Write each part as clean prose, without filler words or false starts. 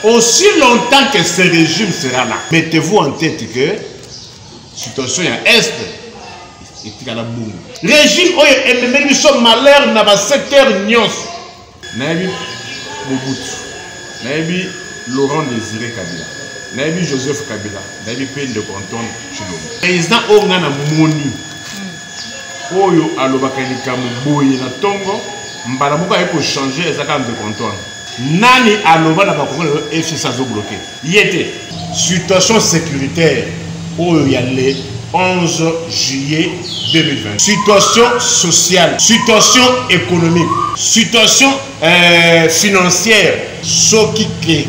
Aussi longtemps que ce régime sera là, mettez-vous en tête que situation est est. Régime oyo même biso malheur na ba secteur nyonso. Nayebi Mobutu, nayebi Laurent Désiré Kabila, nayebi Joseph Kabila, nayebi Pende Canton Chilombo. Président onga na moni. Oyo alobaka likambo boye na tongo, mbala moko ayeko changer ezaka de Canton. Nani aloba na bakongole FCC azo bloquer. Yete situation sécuritaire oyo ya le 11 juillet 2020. Situation sociale, situation économique, situation financière. Soki ke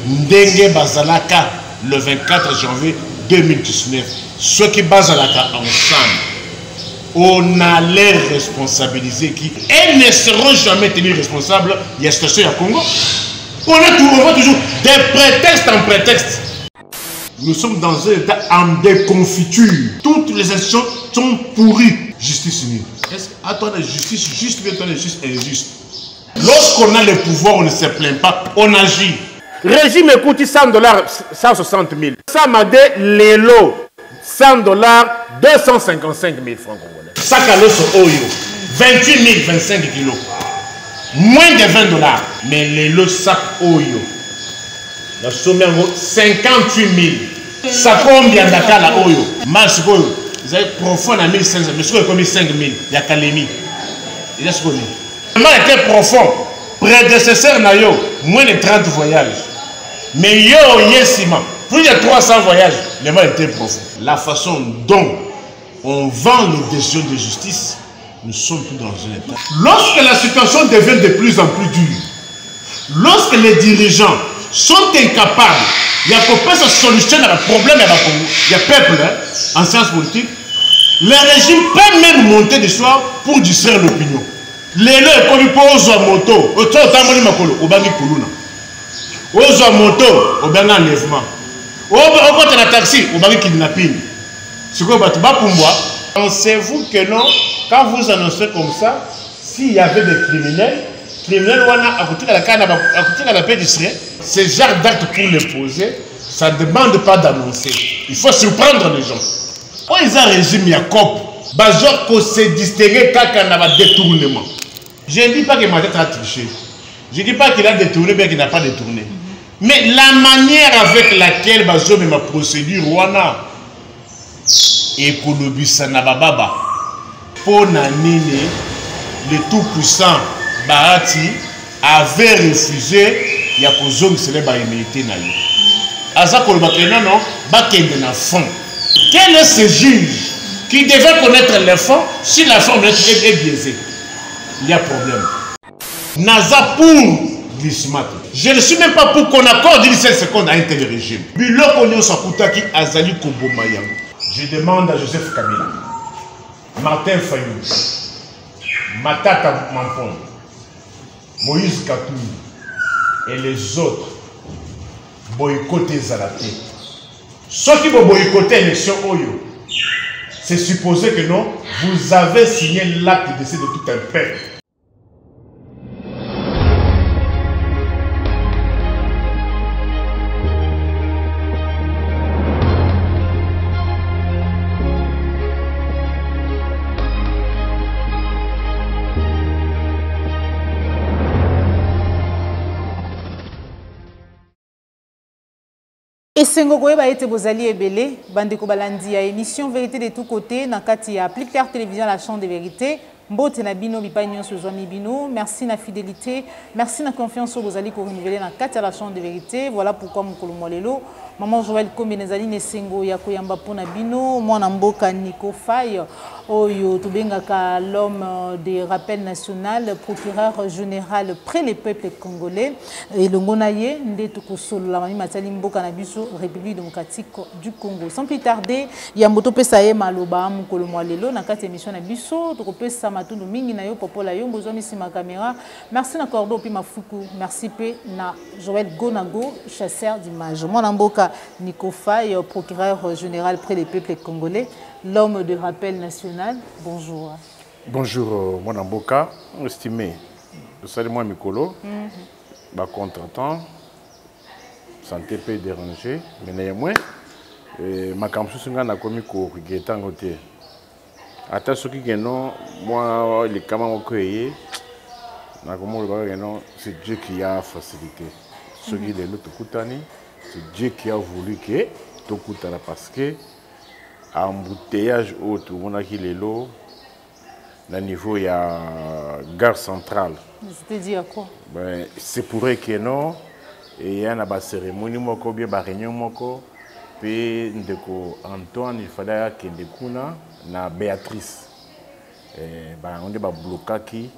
ndenge bazalaka le 24 janvier 2019. Soki bazalaka ensemble, on a les responsabilisés qui elles ne seront jamais tenus responsables. Il y a cette situation à Congo. On va toujours des prétextes en prétexte. Nous sommes dans un état en déconfiture. Toutes les institutions sont pourries. Justice unie. Est-ce attendez justice juste ou attendez juste injuste? Lorsqu'on a le pouvoir, on ne se plaint pas, on agit. Régime écoute $100, 160 000. Samadé Lelo, $100, 255 000 francs congolais. Sac à l'os Oyo, 28 000, 25 kilos. Moins de $20. Mais Lelo sac Oyo. La somme est 58 000. Ça combien d'Akala la Oyo? Mas Oyo. Vous avez profond à 1500, mais ce comme 5 000. Il y a Kalemi. Il y a ce qu'on dit. Le mal était profond. Prédécesseur Nayo, moins de 30 voyages. Mais yo, yesima, plus de 300 voyages. Le mal était profond. La façon dont on vend les décisions de justice, nous sommes plus dans un état. Lorsque la situation devient de plus en plus dure, lorsque les dirigeants sont incapables, il y a pas de solution à le problème, il y a peuple en sciences politiques, le régime peut même monter du soir pour distraire l'opinion. Les lois comme pour aux moto, au temps de makolo, au bangi kuluna, aux moto, au bangi enlèvement, au côté de la taxi, au bangi kidnapping. Ce que vous avez pour moi, pensez-vous que non, quand vous annoncez comme ça, s'il y avait des criminels wana à côté de la paix d'Israël, ce genre d'acte pour les poser, ça ne demande pas d'annoncer. Il faut surprendre les gens. Quand ils ont un régime Yacob, Bajor ko se distinguer kaka na ba détournement. Je ne dis pas que ma tête a triché. Je ne dis pas qu'il a détourné, bien qu'il n'a pas détourné. Mais la manière avec laquelle Bajor met ma procédure wana écolobisa na bababa pour nanine le tout puissant Bahati avait refusé ya kozongi sele ba immunité na yo. Aza koloba que non, bakende na fond. Quel est ce juge qui devait connaître les fonds si la forme est biaisée? Il y a problème. Naza pour glissement. Je ne suis même pas pour qu'on accorde 17 secondes à un tel régime. Biloko nyo sakutaki azali koboma yango. Je demande à Joseph Kabila, Martin Fayou, Matata Mampon, Moïse Katou et les autres boycotter Zalaté. Ceux qui vont boycotter l'élection Oyo, c'est supposé que non, vous avez signé l'acte de décès de tout un peuple. Et Sengo Goyeba été Bozali Ebele, Bandeko Balandi, émission Vérité de tous côtés, dans Katia, Plus Clair Télévision, la Chambre de Vérité. Mbote na bino bipagnon sur Zomi Bino. Merci na fidélité, merci na confiance au Bozali pour renouveler dans Katia, la Chambre de Vérité. Voilà pourquoi mon Molelo. Maman Joël Komenezali Nesengo Yakoyamba Pona Bino, mon Amboka Nico Faye, Oyo Tubengaka, l'homme des rappels national, procureur général près les peuples congolais, et le Ngonaye, Ndetukosolo, la mamie Matali Mboka Nabiso, République démocratique du Congo. Sans plus tarder, Yamboto Pesaye Maloba, Mokolo Mwalelo, dans cette émission Nabiso, Tropé Samatou, Mingi Nayo, Popola Yo, Bozomi Sima Caméra. Merci na Cordo Pima Fuku, merci P. na Joël Gonago, chasseur d'images. Mon Amboka Nico Faye, procureur général près des peuples congolais, l'homme de rappel national. Bonjour. Bonjour, mon Amboka, estimé. Salut moi Mikolo. Bah contre-temps, santé peut déranger, mais néanmoins, ma campus n'a commis qu'au regrettant côté. Attends, ce qui est non, moi, les camarades que c'est Dieu qui a facilité. Ce qui est l'autre Koutani, c'est Dieu qui a voulu que tout Koutana parce que embouteillage autre, on a qui les lots, au niveau il y a gare centrale. C'est-à-dire quoi? Ben, c'est pour eux que non, et il y a une cérémonie, bien réunion, puis Antoine, il fallait qu'il y ait na Béatrice. On est bloqué.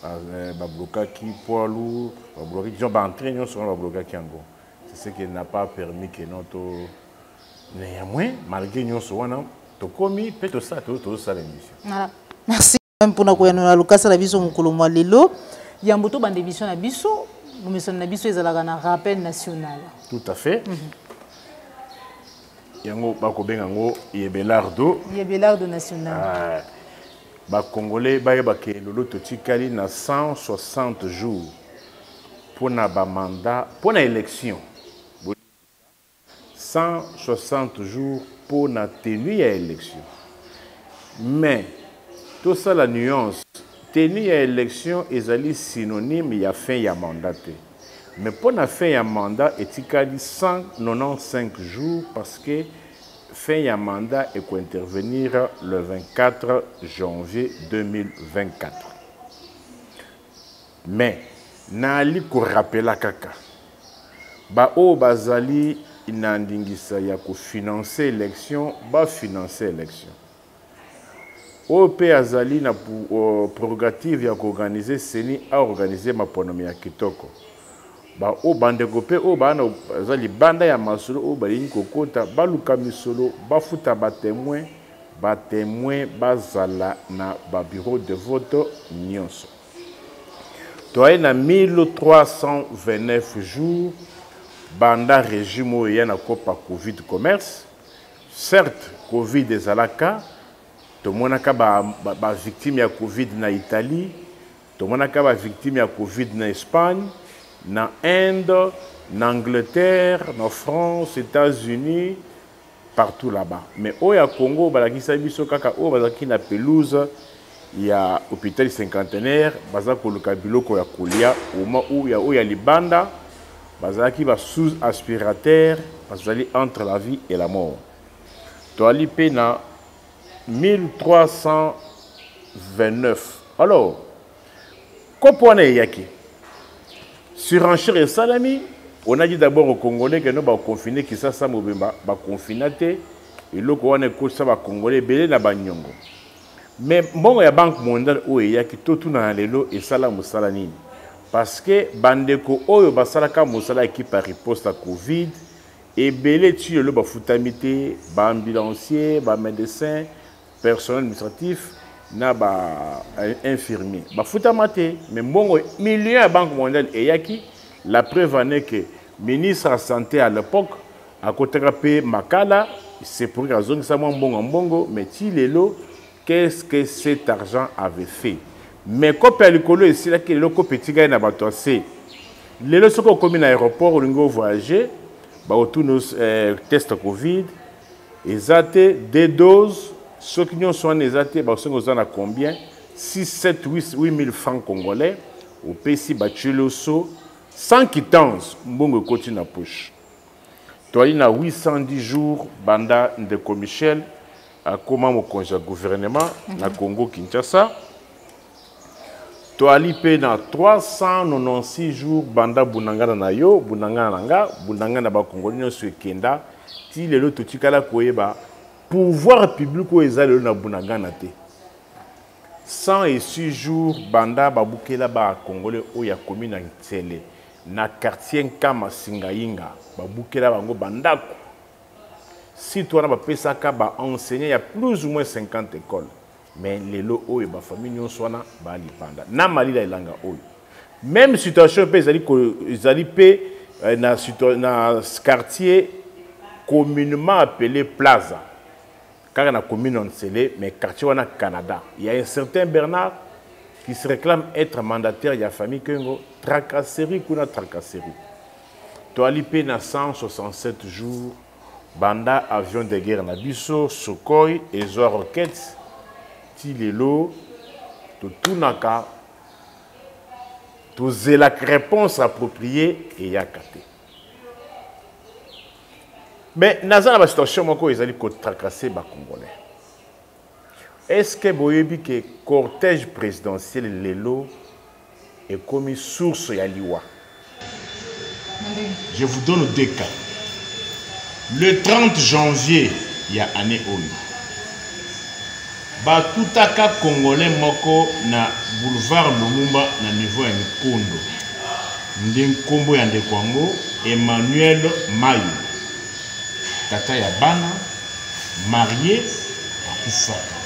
Bloqué poids lourd, bloqué qui ont entré sur bloqué en c'est ce qui n'a pas permis que notre néanmoins malgré nous soit to commis peut tout ça l'émission. Voilà. Merci même pour nous na lokasa la biso mukolo mwa lelo ya mboto bande émission na biso nous meso na biso ezalaka na rappel national. Tout à fait. Yango bakobenga ngo yebelardo national. Les Congolais ont été na 160 jours pour na mandat, pour na élection. 160 jours pour na tenue à élection. Mais tout ça la nuance, tenue à élection est synonyme à fin ya mandat. Mais pour na fin ya mandat, il y a 195 jours parce que fin ya mandat et qu'on intervenir le 24 janvier 2024. Mais nali ko rappela kaka ba o bazali inandingisa ya ko financer élection ba financer élection. O pe azali na prérogative ya ko organiser seni a organiser maponomi ya kitoko. Ba o bande gopé o bana zali banda ya masolo o bali kokota baluka misolo bafuta ba témoin bazala na ba bureau de vote nyonso. Toi na 1329 jours banda régime ya na kopa Covid commerce. Certes Covid ezalaka to monaka ba victime ya Covid na Italie, to monaka ba victime ya Covid na Espagne, na Inde, na Angleterre, na France, États-Unis, partout là-bas. Mais au Congo, balakisa biso kaka o bazaki na pelouse, il y a hôpital cinquantenaire, bazako luka biloko ya kolia, au moment où il y a libanda, bazaki ba sous aspirateur, bazali entre la vie et la mort. To ali pena 1329. Alors, kopone yaki surenchère et salami, on a dit d'abord aux Congolais que nous allons confiner qui ça mobimba va confiner et le on est coach ça va Congolais belé na banyongo. Mais bon ya banque mondiale o ya ki tout na lelo et sala musala nini parce que bandeko oyo basalaka musala qui par riposte à Covid et belé tu le ba futamité ba ambulancier ba médecin personnel administratif na ba infirmier ba futamate mais bon million à banque mondiale et yaki la preuve en est que ministre de la santé à l'époque à côté de Makala c'est pour raison que ça mon bongo mais ti lelo qu'est-ce que cet argent avait fait mais comme l'icolo ici là que le petit gars na bato c'est lelo soko comme na aéroport au lingo voyager ba autour nos test Covid exacté des doses ceux qui ont soin exacté ba sont à combien 6 7 8 000 francs congolais au PC bachuloso sans quittance mbongo continue na poche toi il a 810 jours banda de Michel à comment mon congé gouvernement na Congo Kinshasa toi il paie dans 396 jours banda bunanga na yo bunanga na ba congolais sur kenda ti lelo to tikala koyeba pouvoir public o ezali na bunanga na te 106 jours banda babukela ba congolais o ya commune na Ntsele na quartier Nkama Singayinga babukela bango bandako si toi na ba pesaka ba enseigner il y a plus ou moins 50 écoles mais lelo o ba famille nyonso na ba lipanda na malila ilanga o même situation pe ezali pe na quartier communément appelé Plaza car on a commune en Ntsele mais quartier wana Canada il y a un certain Bernard qui se réclame être mandataire de la famille Kengo, tracasserie ou tracasserie. toali pe na 167 jours banda avion de guerre na biso Sukhoi ezwa roquettes ti lelo totunaka tozelaka réponse appropriée eyaka te. Mais naza na situation moko ezali kotracasser ba Congolais. Est-ce que boyebi que cortège présidentiel lelo est comme source ya liwa? Je vous donne deux cas. Le 30 janvier, il y a année Oyo. Batutaka Congolais moko na boulevard Lumumba na niveau ya Nkondo. Ndenkombo ya ndekwango Emmanuel Mayo. Tata ya bana marié à Koufaka.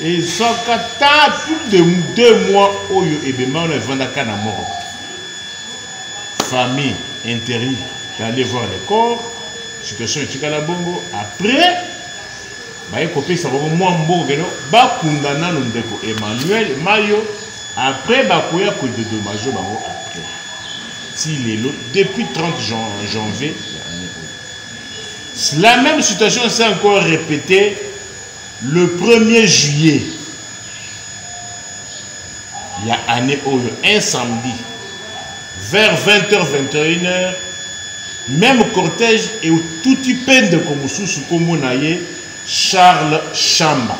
Et ça kata plus de 2 mois Oyo ebema on vendaka na mort. Famille interdit d'aller voir les corps. Situation est bongo. Après, bah écoutez ça va moins bon que nous. Bah condamna nous ndeko Emmanuel Mayo. Après bah quoi que de dommages bango après. Si les lots depuis 30 janvier. La même situation s'est encore répétée le 1er juillet. Il y a année un samedi vers 20h 21h. Même cortège et tout peine de Komususu Komunaye Charles Chamba.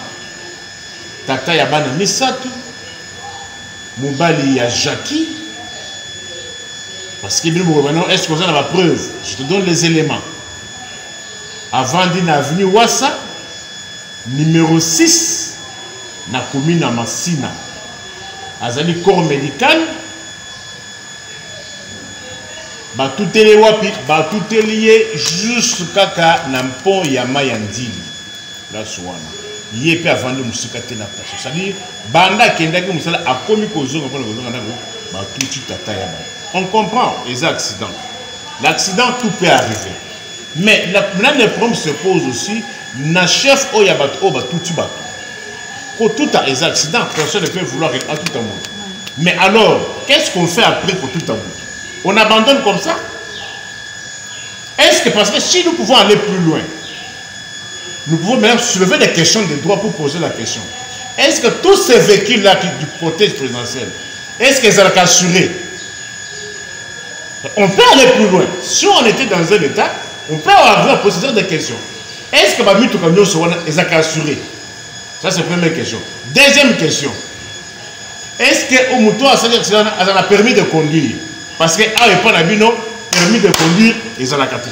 Tata Yabana Misatu Moubali ya Jackie. Parce que est-ce qu'on a la preuve? Je te donne les éléments. Avant d'une avenue Wassa, numéro 6, na commune à Massina. Azali corps médical. Tout est lié jusqu'à Nampon Yama Yandili. La Souana. Il y a avant de Moussikate na place. C'est-à-dire, Banda Kendaki Moussala a commis Kozo, on comprend les accidents. L'accident, tout peut arriver. Mais le problème se pose aussi, na chef Oyabat Oba tout bateau. Quand tout a des accidents, personne ne peut vouloir à tout un monde. Mais alors, qu'est-ce qu'on fait après pour tout un monde? On abandonne comme ça? Est-ce que parce que si nous pouvons aller plus loin, nous pouvons même soulever des questions de droit pour poser la question. Est-ce que tous ces véhicules-là du cortège présidentiel, est-ce qu'ils sont assurés? On peut aller plus loin. Si on était dans un état, on peut avoir la procédure des questions. Est-ce que Bami Toukamio Sowana est assuré? Ça c'est la première question. Deuxième question. Est-ce que Omuto a permis de conduire? Parce que a pas d'abino permis de conduire les alakatés.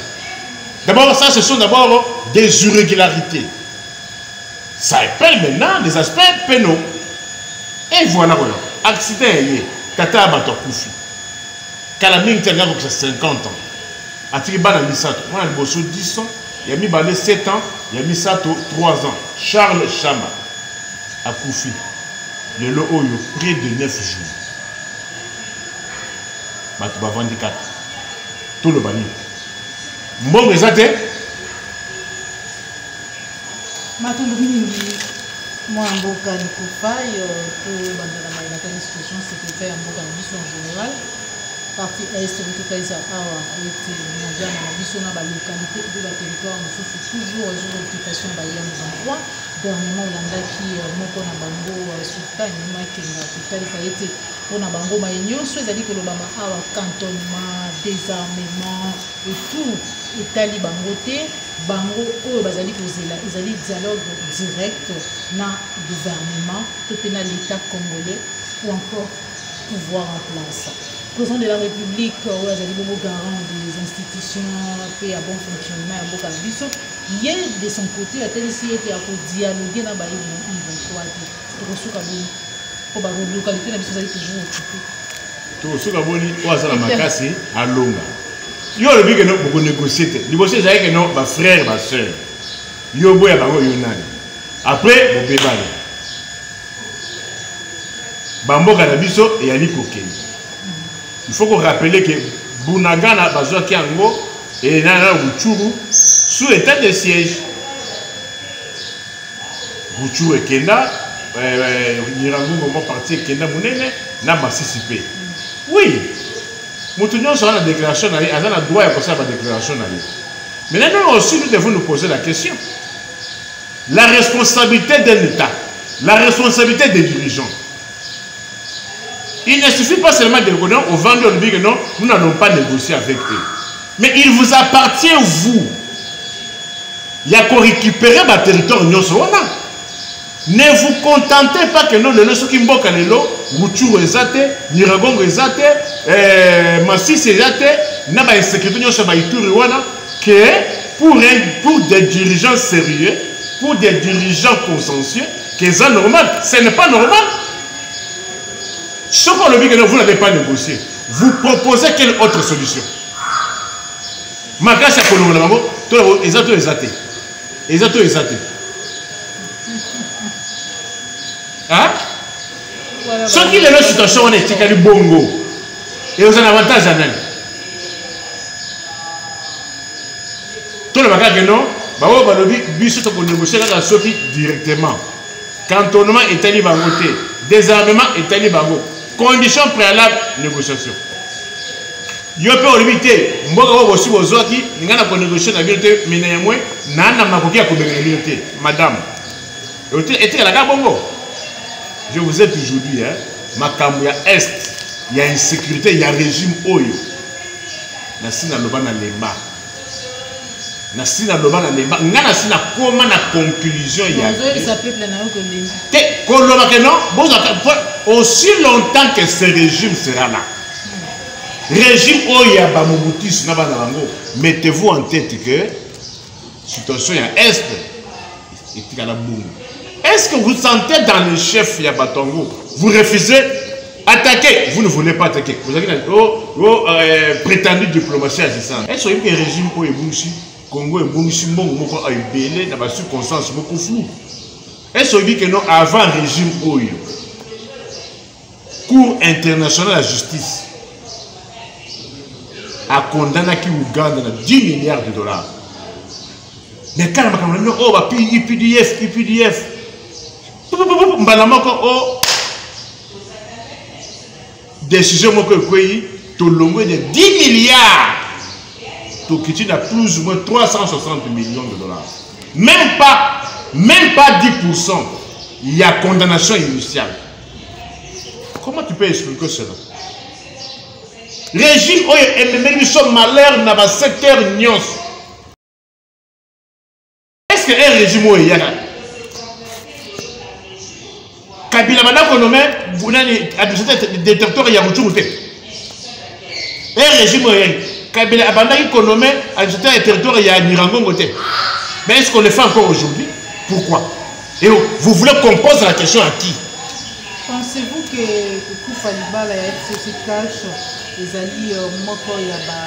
D'abord, ça, ce sont d'abord des irrégularités. Ça appelle maintenant des aspects pénaux. Et voilà, voilà. Accident, Tata Abato Koufi. Kalaming Tenga, c'est 50 ans. Atiba na Misato. On a le bosso 10 ans. Il y a mis Balé 7 ans. Il y a mis Misato 3 ans. Charles Chama à Koufi. Le lot près de 9 jours. Batuba 24. Tout le bani. Bon, mais ça t'est. Moi, en Boka Nikoufaï, pour la situation sécuritaire en Boka en général, partie est de tout pays a été mondial dans la mission dans la localité de la territoire, nous souffrons toujours sur l'occupation de l'endroit. Dernièrement, Landa qui monte na bango sultan ni qui na hôpital a été pour na bango maïnio, soit dit que le bama a cantonnement, désarmement et tout Itali bangote bango oyo bazali kozela ezali dialogue direct na gouvernement to na l'état congolais ou encore pouvoir en place. Président de la République, azali bongo garant des institutions et à bon fonctionnement à Boka Biso, il y a de son côté à tel ici était à dialoguer na baï ils vont quoi to soka boni ko ba localité na biso azali toujours occupé to soka boni o azala makasi a longa. Yo le big no beaucoup négocier. Négocier ça que non ba frère ba sœur. Yo boya bango yo nani. Après bo bebale. Bamboka na biso et ali kokeni. Il faut qu'on rappelle que Bunagana bazwa kiango et nana Butchuru sous état de siège. Butchuru et Kenda Nirango moment parti Kenda Munene n'a participé. Oui. Moutounion sera la déclaration, il a le droit de faire la déclaration. Maintenant aussi, nous devons nous poser la question. La responsabilité d'un État, la responsabilité des dirigeants. Il ne suffit pas seulement de reconnaître aux vendeurs que non, nous n'allons pas négocier avec eux. Mais il vous appartient, vous. Il y a qu'on récupérer votre territoire. Ne vous contentez pas que non, le qui mboka lelo, Ruchuru ezate, Niragongo ezate, Massis ezate, n'a pas sécurité nyonso ba ituri wana que pour des dirigeants sérieux, pour des dirigeants consciencieux, que c'est normal. Ce n'est pas normal. Ce qu'on le dit que vous n'avez pas négocié, vous proposez quelle autre solution? Malgré ça, hein? Ce qui est la situation, on est tiré bongo. Et vous avez un avantage à même. Tout le monde a dit non, directement. Cantonnement est allé bangoté. Désarmement est allé bangoté. Condition préalable, négociation. Yo peut limiter. Mboka aussi bozoki, ngana ko négocier na bilte, mais néanmoins, nana makoki ya ko bengana bilte. Madame. Et la gabongo. Je vous ai toujours dit, hein, makambo ya Est, il y a insécurité, il y a régime oyo. Nasina lobana lemba. Nasina lobana lemba. Ngana sina koma na conclusion ya. Ça peuple na yo ko lemba. Te koloba que non, aussi longtemps que ce régime sera là. Régime oya ba Mobutu na bana bango. Mettez-vous en tête que situation ya Est et tikala bungu. Est-ce que vous sentez dans le chef Yabatongo, vous refusez attaquer, vous ne voulez pas attaquer. Vous avez dit, prétendu diplomatie agissante. Est-ce que le régime pour Ebunchi, Congo Ebunchi, Mbongo a belé dans la circonstance beaucoup flou. Est-ce que que non, avant le régime Oyo, Cour internationale de la justice a condamné qui Ouganda à 10 milliards de dollars. Mais quand on a dit, oh, IPDF. Décision tout le monde de 10 milliards. Tout qui a plus ou moins 360 millions de dollars. Même pas 10%. Il y a condamnation initiale. Comment tu peux expliquer cela? Régime et nous sommes malheurs dans le secteur Nyos. Est-ce que un régime où il y a Kabila Bana Konome, vous n'avez des territoires il y a un régime où il y a Kabila Bana Konome, administrateur des territoires il y a Nirango. Mais est-ce qu'on le fait encore aujourd'hui? Pourquoi? Et vous voulez qu'on pose la question à qui? Pensez-vous que Koufa Libala et FCC cache les alliés moko ya ba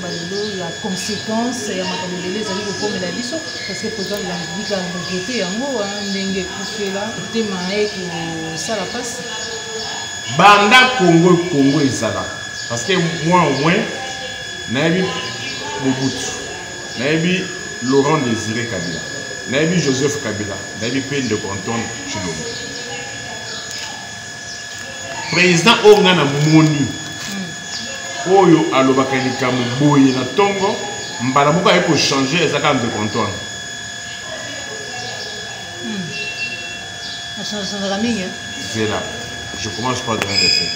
balelo ya conséquence ya makambo les alliés ko mela biso parce que président de la République a regretté yango ndenge kufela tema ko sala passe banda Congo ezala parce que moi au moins nabi Mobutu nabi Laurent Désiré Kabila nabi Joseph Kabila nabi Peine de Canton Chilombo président Ongana Moni Oyo alobaka likambo boye na tongo mbala moko ayeko changer ezaka de comptoir. Voilà, je commence par donner des faits.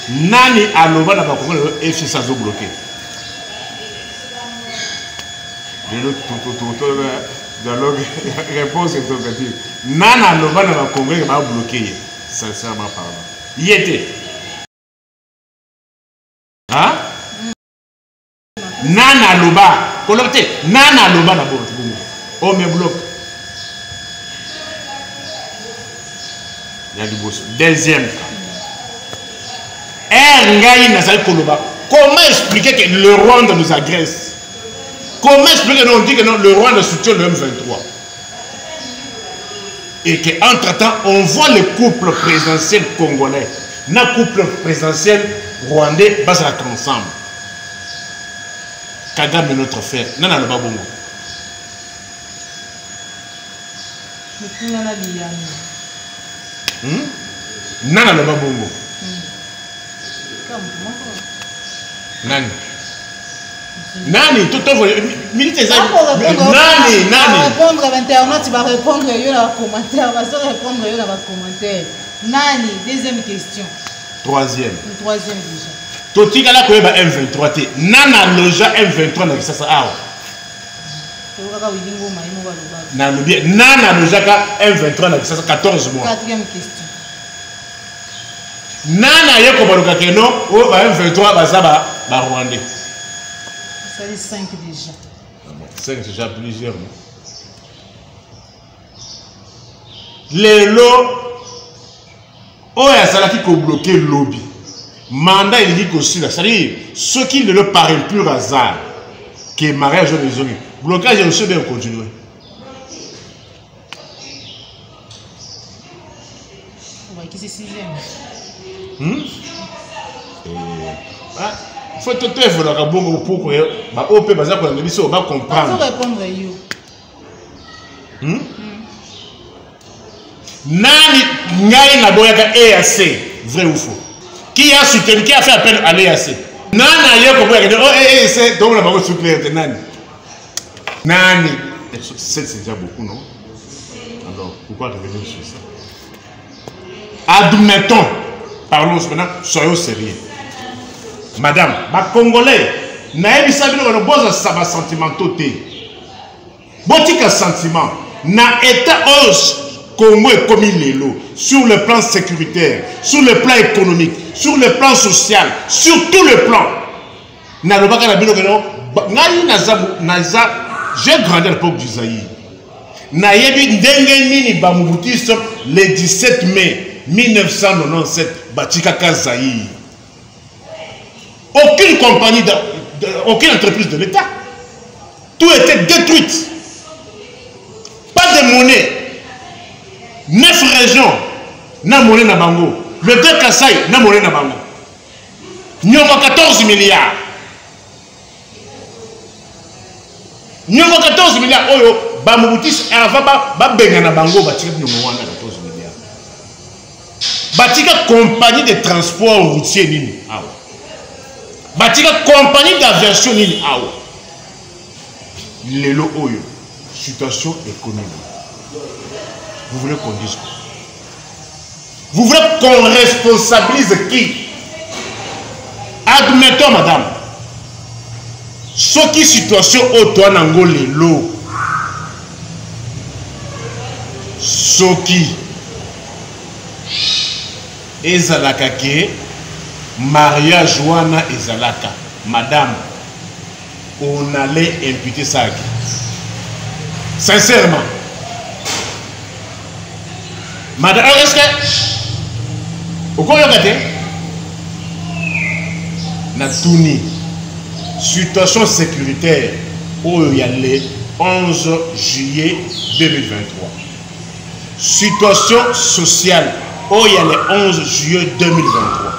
Nani aloba na bakongo le FC ça zo bloqué. Dans la réponse interrogative. Nani aloba na bakongo va bloquer sincèrement parlant. Y était. Hein? Nana loba, collecté, nana loba na bon, on me bloque. Il y a du boss. Deuxième cas. Comment expliquer que le Rwanda nous agresse? Comment expliquer que nous dit que non, le Rwanda soutient le M23? Et qu'entre-temps, on voit le couple présidentiel congolais, le couple présidentiel rwandais, bas à ensemble. Kagame est notre frère. Nana le babongo. Nana le babongo. Nani? Nani? Tout milite ça. Nani? Répondre à l'internet, tu vas répondre à la commentaire. Tu vas répondre à la commentaire. Nani? Deuxième question. Troisième. Troisième déjà. Totika la koyeba M23 te. Nana loja M23 na kisasa awa. Na lobi nana loja ka M23 na kisasa 14 mois. Quatrième question. Nana yeko baruka keno o ba M23 bazaba ba Rwandais. Ça les 5 déjà. 5 déjà plusieurs. Les lots oh ya salaki ko bloquer lobby. Mandat il dit qu'aussi là, c'est-à-dire ceux qui ne le parlent plus hasard que mariage de maison. Blocage est aussi bien continuer. Qui c'est sixième? Faut tout faire pour la bonne pour que bah OP bazar pour les on va comprendre. Faut répondre yo. Nani ngai na boyaka EAC, vrai ou faux? Qui a soutenu, qui a fait appel à l'EAC? Nani a eu compris que EAC donc la banque soutenir de Nani. Nani. C'est déjà beaucoup, non? Alors pourquoi revenir sur ça? Admettons, parlons maintenant, soyons sérieux. Madame, ma Congolais, naïbi sabino ko boza saba sentimentaux te. Botika sentiment na état os Congo est comme il sur le plan sécuritaire, sur le plan économique, sur le plan social, sur tout le plan. Na lo baka na bino ko ngai naza j'ai grandi à l'époque du Zaïre. Na yebi ndenge nini ba Mobutu le 17 mai 1997 batika ka Zaïre. Aucune compagnie, aucune entreprise de l'État. Tout était détruit. Pas de monnaie. 9 régions, na monnaie na bango. Le 2 Kassai, na monnaie na bango. Nyongo 14 milliards. Nyongo 14 milliards. Oyo, ba Mobutu avant ba benga na bango batika nyongo wana 14 milliards. Batika compagnie de transport routier nini. Ah. Batika compagnie d'aviation nini awa. Lelo oyo. Situation économique. Vous voulez qu'on dise quoi? Vous voulez qu'on responsabilise qui? Admettons madame. Ce qui situation au toi nango lelo. Ce qui ezalaka ke mariage wana ezalaka madame on allait imputer ça sincèrement madame est-ce que au quoi na tuni situation sécuritaire où il y a le 11 juillet 2023 situation sociale où il y a le 11 juillet 2023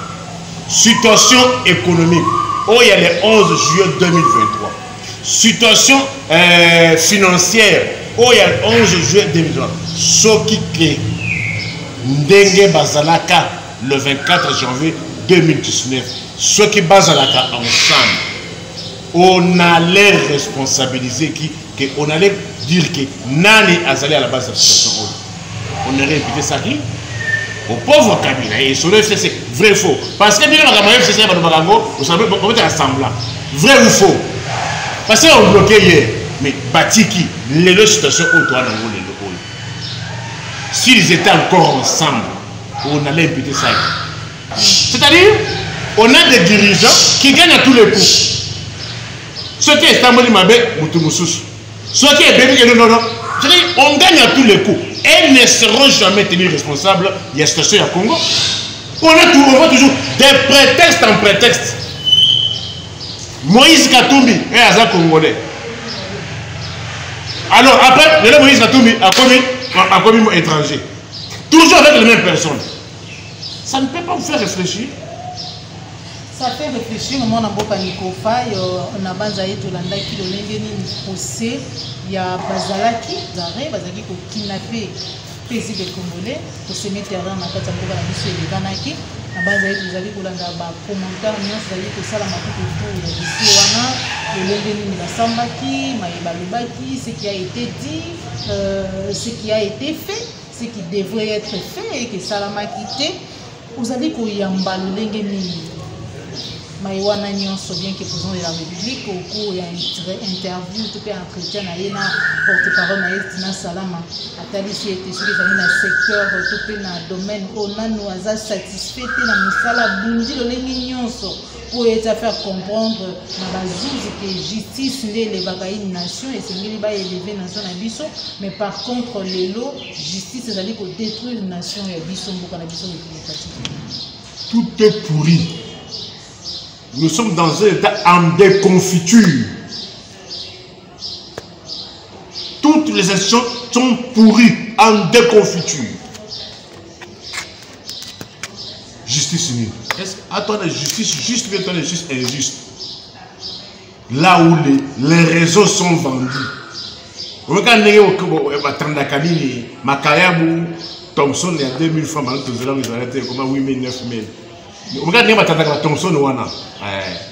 situation économique, oh, il y a le 11 juillet 2023. Situation financière, oh, il y a le 11 juillet 2023. Ce qui est Ndenge Bazalaka le 24 janvier 2019. Ce qui Bazalaka ensemble, on allait responsabiliser qui, on allait dire que Nani Azali à la base de la situation. On aurait répété ça qui? Au pauvre Kabila, et sur le FCC, vrai ou faux? Parce que bien le FCC, vous savez, vous êtes semblant. Vrai ou faux? Parce qu'on bloquait hier, mais Batiki, les deux situations où toi, s'ils étaient encore ensemble, on allait imputer ça. C'est-à-dire, on a des dirigeants qui gagnent à tous les coups. Ce qui est Stamboli Mabe, Moutoumoussous. Ce qui est Bébi, non. C'est-à-dire, on gagne à tous les coups. Elles ne seront jamais tenues responsables. Il y a cette situation à Congo. On voit toujours des prétextes en prétexte. Moïse Katumbi est un Congolais. Alors après, le Moïse Katumbi a commis étranger. Toujours avec les mêmes personnes. Ça ne peut pas vous faire réfléchir. Ça fait réfléchir, moi, on a Nikofa, on a Banzaï, Tolanda, qui le lendemain procès, il y a Bazalaki, Zaré, Bazalaki, qui kidnappé président Congolais, pour se mettre en attaque à la mission de Ganaki. na base tozali kolanda bapromoteur nyonso ezali kosalama tout autour ya dossier wana lolenge nini basambaki mayeba alobaki ce qui a été dit ce qui a été fait ce qui devrait être fait et que esalamaki te ozali koyamba lolenge nini Maïwana nyonso bien que président de la République au cours ya interview tout pe entretien na ye na porte-parole na Tina Salama atalisi ete soki ezali na secteur tout pe na domaine onano aza satisfait te na mosala bundi lolenge nyonso pour ete faire comprendre na bazuzi que justice nde elevaka une nation esengeli baeleve nation na biso mais par contre lelo justice ezali kodétruire nation ya biso mboka na biso républicative. Tout est pourri. Nous sommes dans un état en déconfiture. Toutes les institutions sont pourries, en déconfiture. Justice unie. Attendez, justice juste, mais attendez, justice injuste. Là où les réseaux sont vendus. Regardez Makayabu, Thompson, il y a 2000 francs, ils ont arrêté comment 8000, 9000. Regardez Thompson, wana.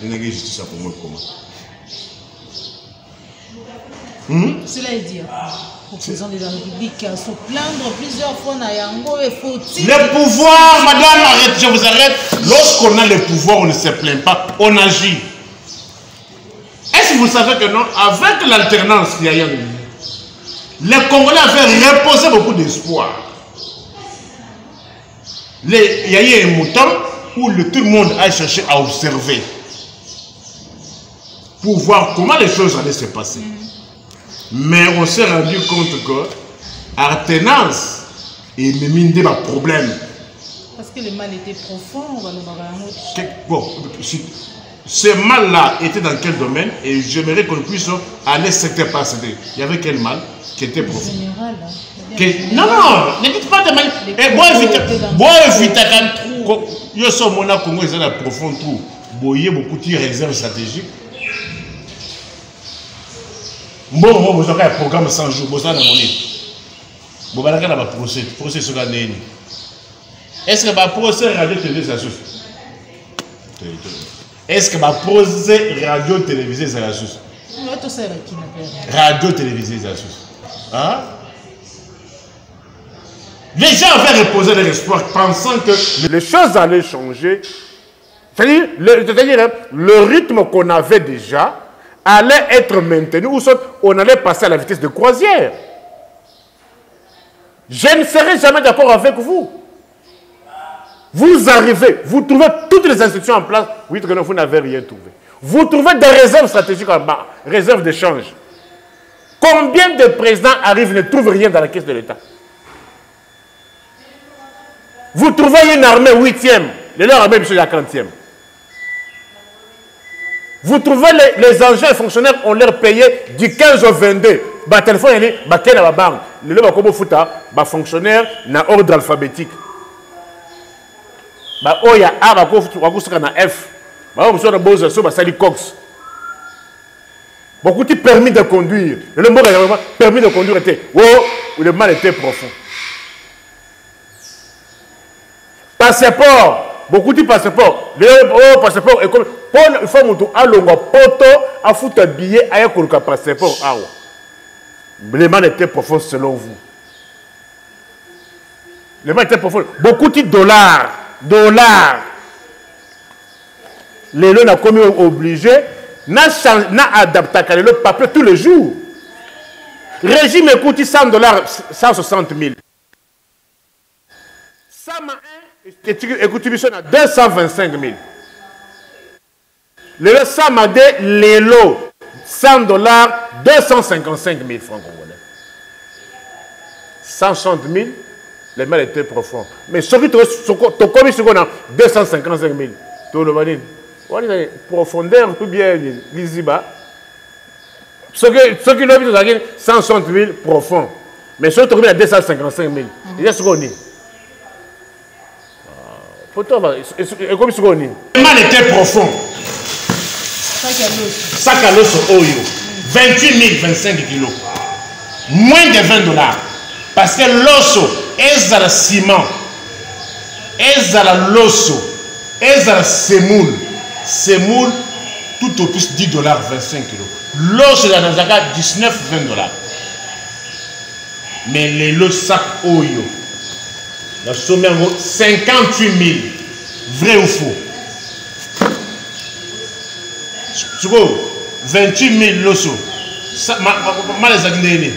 Il y a justice pour moi comment. Cela est dit au président de la République à se plaindre plusieurs fois na yango et faut-il. Le pouvoir, madame, arrête, je vous arrête. Lorsqu'on a le pouvoir, on ne se plaint pas, on agit. Est-ce que vous savez que non, avec l'alternance qu'il y a eu, les Congolais avaient reposé beaucoup d'espoir. Il y a eu un mouton où tout le monde a cherché à observer pour voir comment les choses allaient se passer. Mais on s'est rendu compte que l'alternance est même des problèmes. Parce que le mal était profond, on va le voir. Bon, ce mal-là était dans quel domaine? Et j'aimerais qu'on puisse aller secteur par secteur. Il y avait quel mal qui était profond? Général, non, non, ne dites pas de mal. Bon, évitez. Yo so mona Congo est dans profond trou. Boyer beaucoup de réserves stratégiques. Bon, vous avez un programme 100 jours, vous avez un monnaie. Vous avez un procès sur la NN. Est-ce que le procès radio-télévisé ça suffit? Est-ce que le procès radio-télévisé ça suffit? Radio-télévisé ça suffit. Hein? Les gens avaient reposé leur espoir pensant que les choses allaient changer. C'est-à-dire, le rythme qu'on avait déjà allait être maintenu, ou soit on allait passer à la vitesse de croisière. Je ne serai jamais d'accord avec vous. Vous arrivez, vous trouvez toutes les institutions en place, oui, que non, vous n'avez rien trouvé. Vous trouvez des réserves stratégiques en bas, réserves d'échange. Combien de présidents arrivent et ne trouvent rien dans la caisse de l'État? Vous trouvez une armée 8e, leur armée est la 40e. Vous trouvez les engins fonctionnaires, on leur payé du 15 au 22. Le téléphone, il est à la banque. Les fonctionnaires na ordre alphabétique. Il y a A, F. Beaucoup de permis de conduire. Le mot permis de conduire était le mal était profond. Passeport. Beaucoup de passeports. Le passeport est comme. Il faut que tu aies un poto, à foutre un billet, à un passeport. Le mal était profond selon vous. Le mal était profond. Beaucoup de dollars. Les lois n'ont commis obligé. N'a adapté le papier tous les jours. Régime coûte $100, 160 000. Ça m'a écoute, 225 000. Le Samadé, les lots, $100, 255 000 francs congolais. 160 000, les mails étaient profonds. Mais ce qui te commis sur 255 000. Tout le monde dit, profondeur, tout bien, lisiba. Ce qui l'ont dit, 160 000 profonds. Mais ce qui est à 255 000. Il y a ce qu'on dit. Le mal était profond. Sac à l'os au Oyo. 28 025 kilos. Moins de $20. Parce que l'osso est à la ciment. Est à la l'osso. Ezra semoule tout au plus 10 $, 25 kg. L'os de la Nazaka, 19, 20 $. Mais les lots sac Oyo, la somme 58 000. Vrai ou faux? Tu vois, 28 000 loso. Mal les agnénés.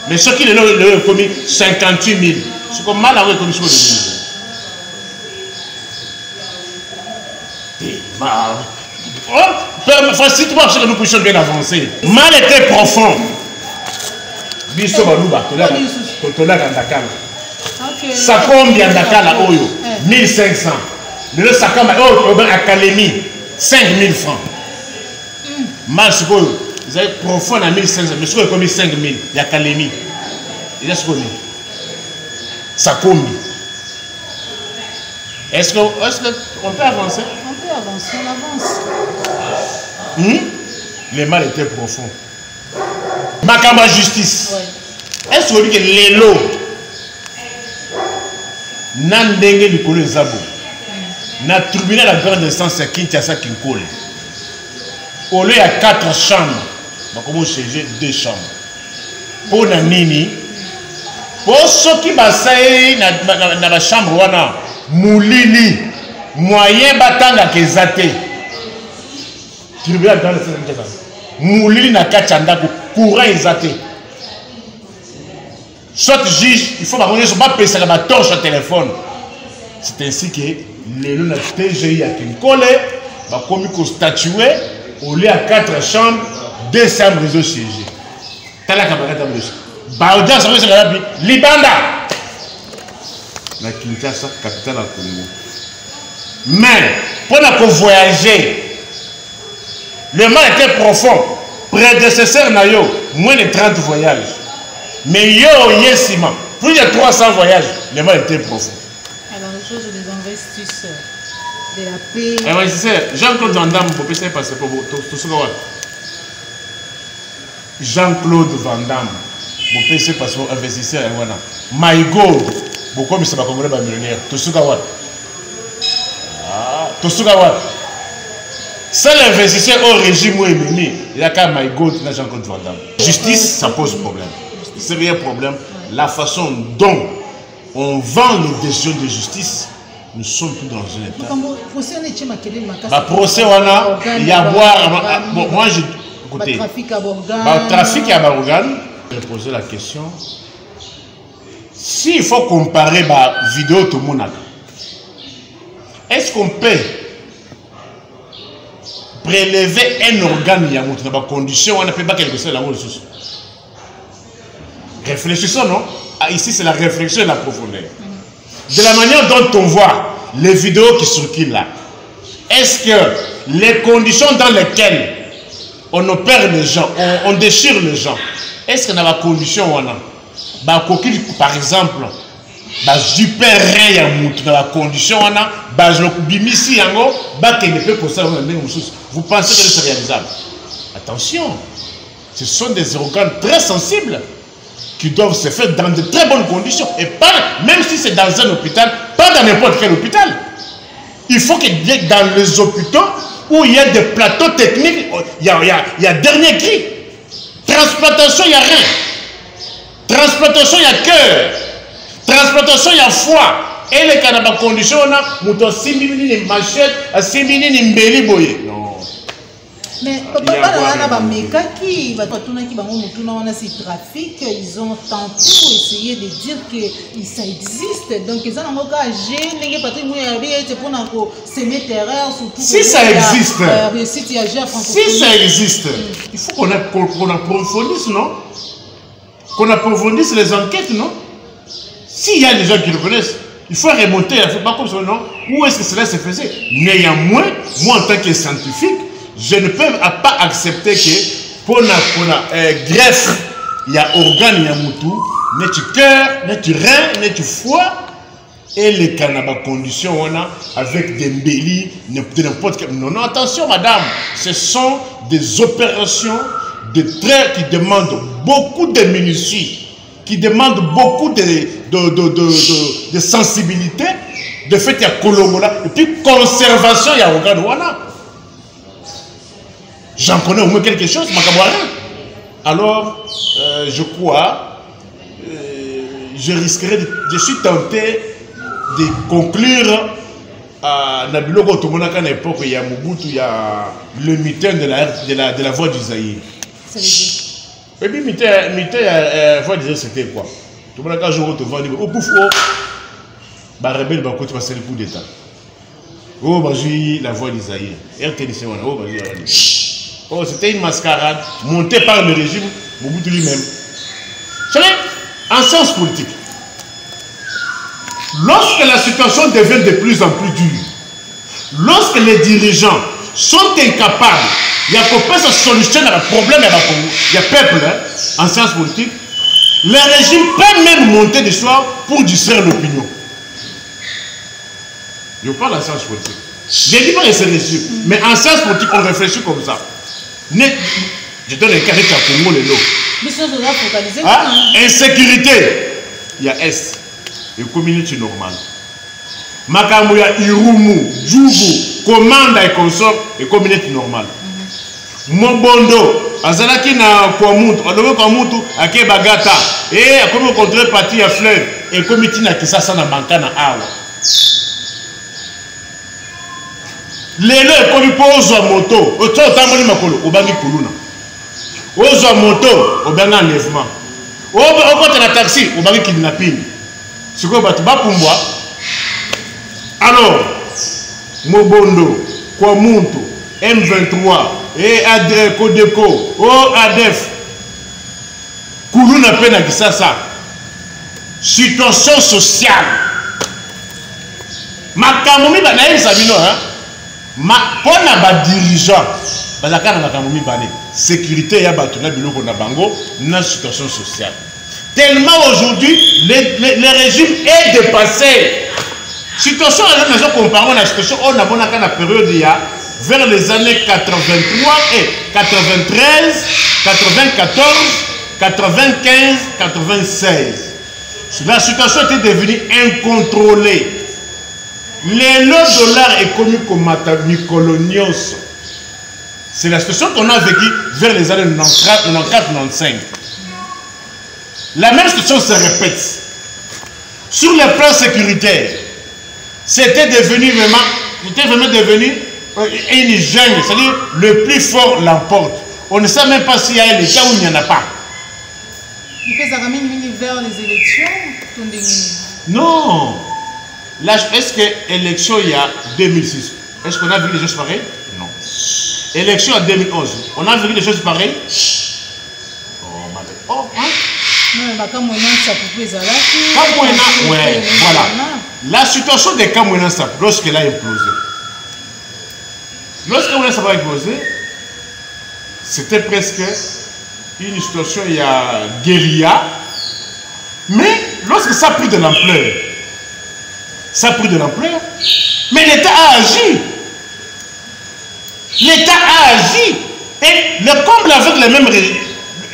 Mais ce qui est le commis, 58 000. C'est comme mal à voir comme ça. Facile-toi parce que nous puissions bien avancer. Mal était profond. Biso baluba, tola kandakala. Ça combien d'akala oyo? 1500. Le sakama oh académie 5000 francs. Mal ce que vous avez profond à 1500, mais ce que comme 5000 l'académie. Il est ce qu'on dit. Ça combien? Est-ce qu'on peut avancer? On peut avancer, on avance. Le mal était profond. Makamba justice. Ouais. Est-ce qu'on dit que les lots Nandenge du Kolo Zabo na tribunal la grande instance à Kinshasa Kinkole. Au lieu à 4 chambres, on va changer 2 chambres. Pour Nini, pour ceux qui basaient dans la chambre, wana Moulini, moyen batanga kezate. Tribunal grande instance Kinshasa. Moulini na kachanda courant ezate. Soit juge, il faut pas passer la torche au téléphone. C'est ainsi que les lois de TGI à Kinkole va comme statuer au lieu à 4 chambres, 2 chambres de sièges. T'as la camarade de monsieur. Baoudia, ça veut dire Libanda. La Kinshasa, capitale à Congo. Mais, pour la voyager, le mal était profond. Prédécesseur Nayo, moins de 30 voyages. Mais yo, yesima, plus de 300 voyages, le mal était profond. Alors, les choses des investisseurs, de la paix. Investisseur, Jean-Claude Van Damme, vous pouvez passer pour tout ce que Jean-Claude Van Damme, vous pouvez passer pour investisseur. My God, vous connaissez pas comme un millionnaire, tout ce que tout ce que c'est l'investisseur au régime où il y a qu'à My God, Jean-Claude Van Damme. Justice, ça pose problème. C'est un problème. La façon dont on vend les décisions de justice, nous sommes tous dans un état. Le procès, il y a boire. Moi, je. Écoutez, trafic à Barogan. Je vais poser la question. S'il faut comparer la vidéo tout le monde, est-ce qu'on peut prélever un organe dans la condition où on ne peut pas quelque chose dans la ressource? Réfléchissons, non? Ici, c'est la réflexion et la profondeur. De la manière dont on voit les vidéos qui circulent là, est-ce que les conditions dans lesquelles on opère les gens, on déchire les gens, est-ce qu'il y a des conditions où on a par exemple, super rien dans la condition où on a, vous pensez que c'est réalisable? Attention, ce sont des organes très sensibles qui doivent se faire dans de très bonnes conditions. Et pas, même si c'est dans un hôpital, pas dans n'importe quel hôpital. Il faut qu'il y ait dans les hôpitaux où il y a des plateaux techniques, il y a dernier cri. Transplantation, il n'y a rien. Transplantation, il y a cœur. Transplantation, il y a foie. Et les cas de conditions, on a mouton 6 minutes machette, 6 minutes mbeli boye. Non. Mais papa, ils ont tenté pour essayer de dire que ça existe. Donc, ils ont engagé, si ça existe, si ça existe, il faut qu'on approfondisse, non? Qu'on approfondisse les enquêtes, non? S'il y a des gens qui le connaissent, il faut remonter, il ne faut pas comme ça, non? Où est-ce que cela se faisait? Néanmoins, moi en tant que scientifique, je ne peux pas accepter que pour la greffe, il y a organe, il y a moutou, n'est tu cœur, n'est tu rein, n'est tu foie, et les cannabis conditions, on a avec des mbélis, n'importe quel. Non, non, attention, madame, ce sont des opérations de traits qui demandent beaucoup de minutie, qui demandent beaucoup de sensibilité de fait il y a Kolongola, et puis conservation il y a Oganouana. J'en connais au moins quelque chose, alors je crois, je risquerais, je suis tenté de conclure à Nabiloko Tomonaka à l'époque, il y a Mobutu, il y a le mitin de la voix d'Isaïe. Et puis mitin la voix d'Isaïe c'était quoi? Tomonaka jour au vent, au pouf, bah rebelle, bah quand tu vas faire le coup d'état. Oh, bah j'ai la voix d'Isaïe. Oh, bah oh, c'était une mascarade montée par le régime Mobutu lui-même. Vous savez, en sciences politiques, lorsque la situation devient de plus en plus dure, lorsque les dirigeants sont incapables, il y a pas sa solution à le problème, il y a peuple en sciences politiques, le régime peut même monter du soir pour distraire l'opinion. Je parle en sciences politiques. Je ne dis pas que c'est régime, mais en sciences politiques, on réfléchit comme ça. Je donne un cas avec la Congo, les lots. Insécurité, il y a S. Et communauté normale. Makamouya, Irumu, Djougou, commande et consort et communauté normale. Mobondo, Azalaki na Kwamutu, Olobo Kwamutu, Ake Bagata, et à comme contrepartie à Fleur, et comité na Kisasa na Bankana Awa. Lelo est comme pour moto, au temps tamboli makolo, au bangi kuluna. Ozo moto, au bangi enlèvement. Au côté la taxi, au bangi kidnapping. C'est quoi Batuba Pumbwa? Alors, Mobondo, Kwamuntu, M23, et Kodeko, ADF, Kuluna Pena Kisasa. Situation sociale. Makamoumi Banaïm Sabino, hein? Pour les dirigeants, sécurité, il y a une situation sociale. Tellement aujourd'hui, le régime est dépassé. Situation, nous avons comparé la situation, on a la période vers les années 83 et 93, 94, 95, 96. La situation était devenue incontrôlée. Le dollar est connu comme Mykolonios. C'est la situation qu'on a vécue vers les années 94-95. La même situation se répète. Sur le plan sécuritaire, c'était devenu vraiment devenu une jungle. C'est-à-dire le plus fort l'emporte. On ne sait même pas s'il y a un État ou il n'y en a pas. Il fait ça quand même vers les élections. Non. Là, est-ce que l'élection il y a 2006, est-ce qu'on a vu des choses pareilles? Non. Élection en 2011, on a vu des choses pareilles? Oh, hein? Ouais, voilà. La situation de Kamouena Sap, lorsqu'elle a implosé. Lorsqu'elle a implosé, c'était presque une situation, il y a guérilla. Mais lorsque ça a pris de l'ampleur, mais l'État a agi. L'État a agi. Et le comble avec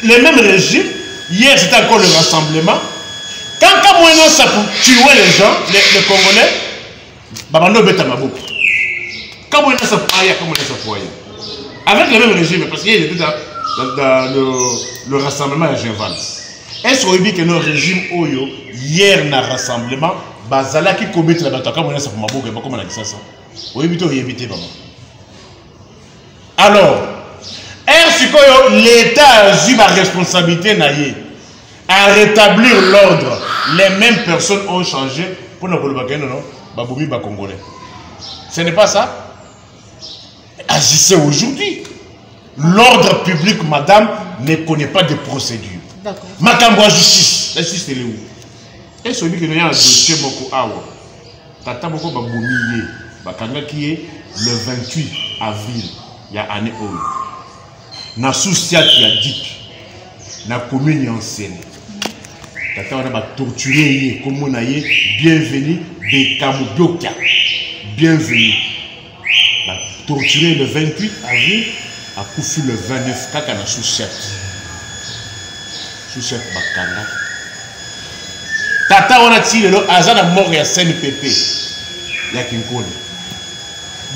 les mêmes régimes, hier c'était encore le rassemblement. Quand Kamouena ça tuait les gens, les Congolais, Babando Beta Mabou. Kamouena ça poya. Avec le même régime, parce qu'il était dans le rassemblement à Genval. Est-ce qu'on dit que nos régimes Oyo, hier dans le rassemblement, Bazala qui commet la bataille, comme on a ça pour ma boucle, comme on a dit ça. Oui, mais tu éviter, maman. Alors, l'État a eu ma responsabilité à rétablir l'ordre. Les mêmes personnes ont changé pour ne pas dire non, Baboumi Congolais. Ce n'est pas ça. Agissez aujourd'hui. L'ordre public, madame, ne connaît pas de procédure. D'accord. Makambo justice. La justice, elle est où? Et celui qui a un dossier Moko Awa, Tata Moko Baboumi, Bakanga qui est le 28 avril, il y a année où na soucia qui a dit, na commune ancienne. Tata on a torturé, comme on a dit, bienvenue de Kamubioka. Bienvenue. Torturé le 28 avril, a Koufi le 29, Kaka na soucia. Soucia Bakanga. Tata on a tiré le hasard à mort et à CNPP. ya Kinkoni.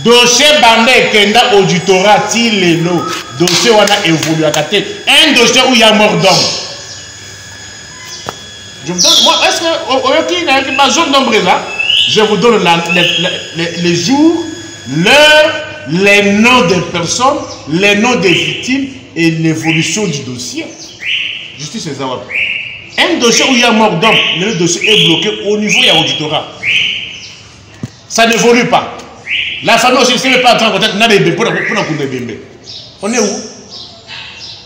Dossier bande kenda auditorat ti lelo. Dossier wana évolue à côté. Un dossier où il y a mort d'homme. Je vous donne, moi, est-ce que ma zone d'ombre là, je vous donne les jours, l'heure, les noms des personnes, les noms des victimes et l'évolution du dossier. Justice et Zawab. Un dossier où il y a mort d'homme, le dossier est bloqué au niveau de l'auditorat. Ça n'évolue pas. La famille aussi ne sait pas entrer en contact avec les bébés pour On est où?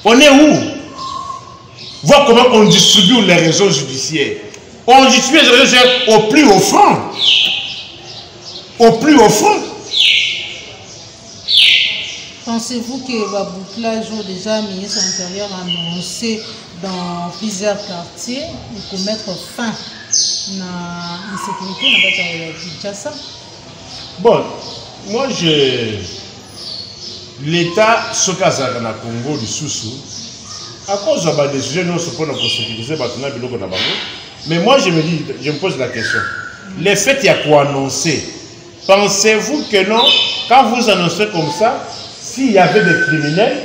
On est où? Voir comment on distribue les réseaux judiciaires. On distribue les réseaux judiciaires au plus haut front. Au plus haut front. Pensez-vous que le bouclage déjà ministre de l'Intérieur a annoncé dans plusieurs quartiers pour mettre fin à l'insécurité dans le Kinshasa? Bon, moi l'État, ce cas dans le Congo du Soussou, à cause de la décision, nous sommes pour sécuriser mais moi je me pose la question. Les faits, il y a quoi annoncer? Pensez-vous que non, quand vous annoncez comme ça, s'il y avait des criminels,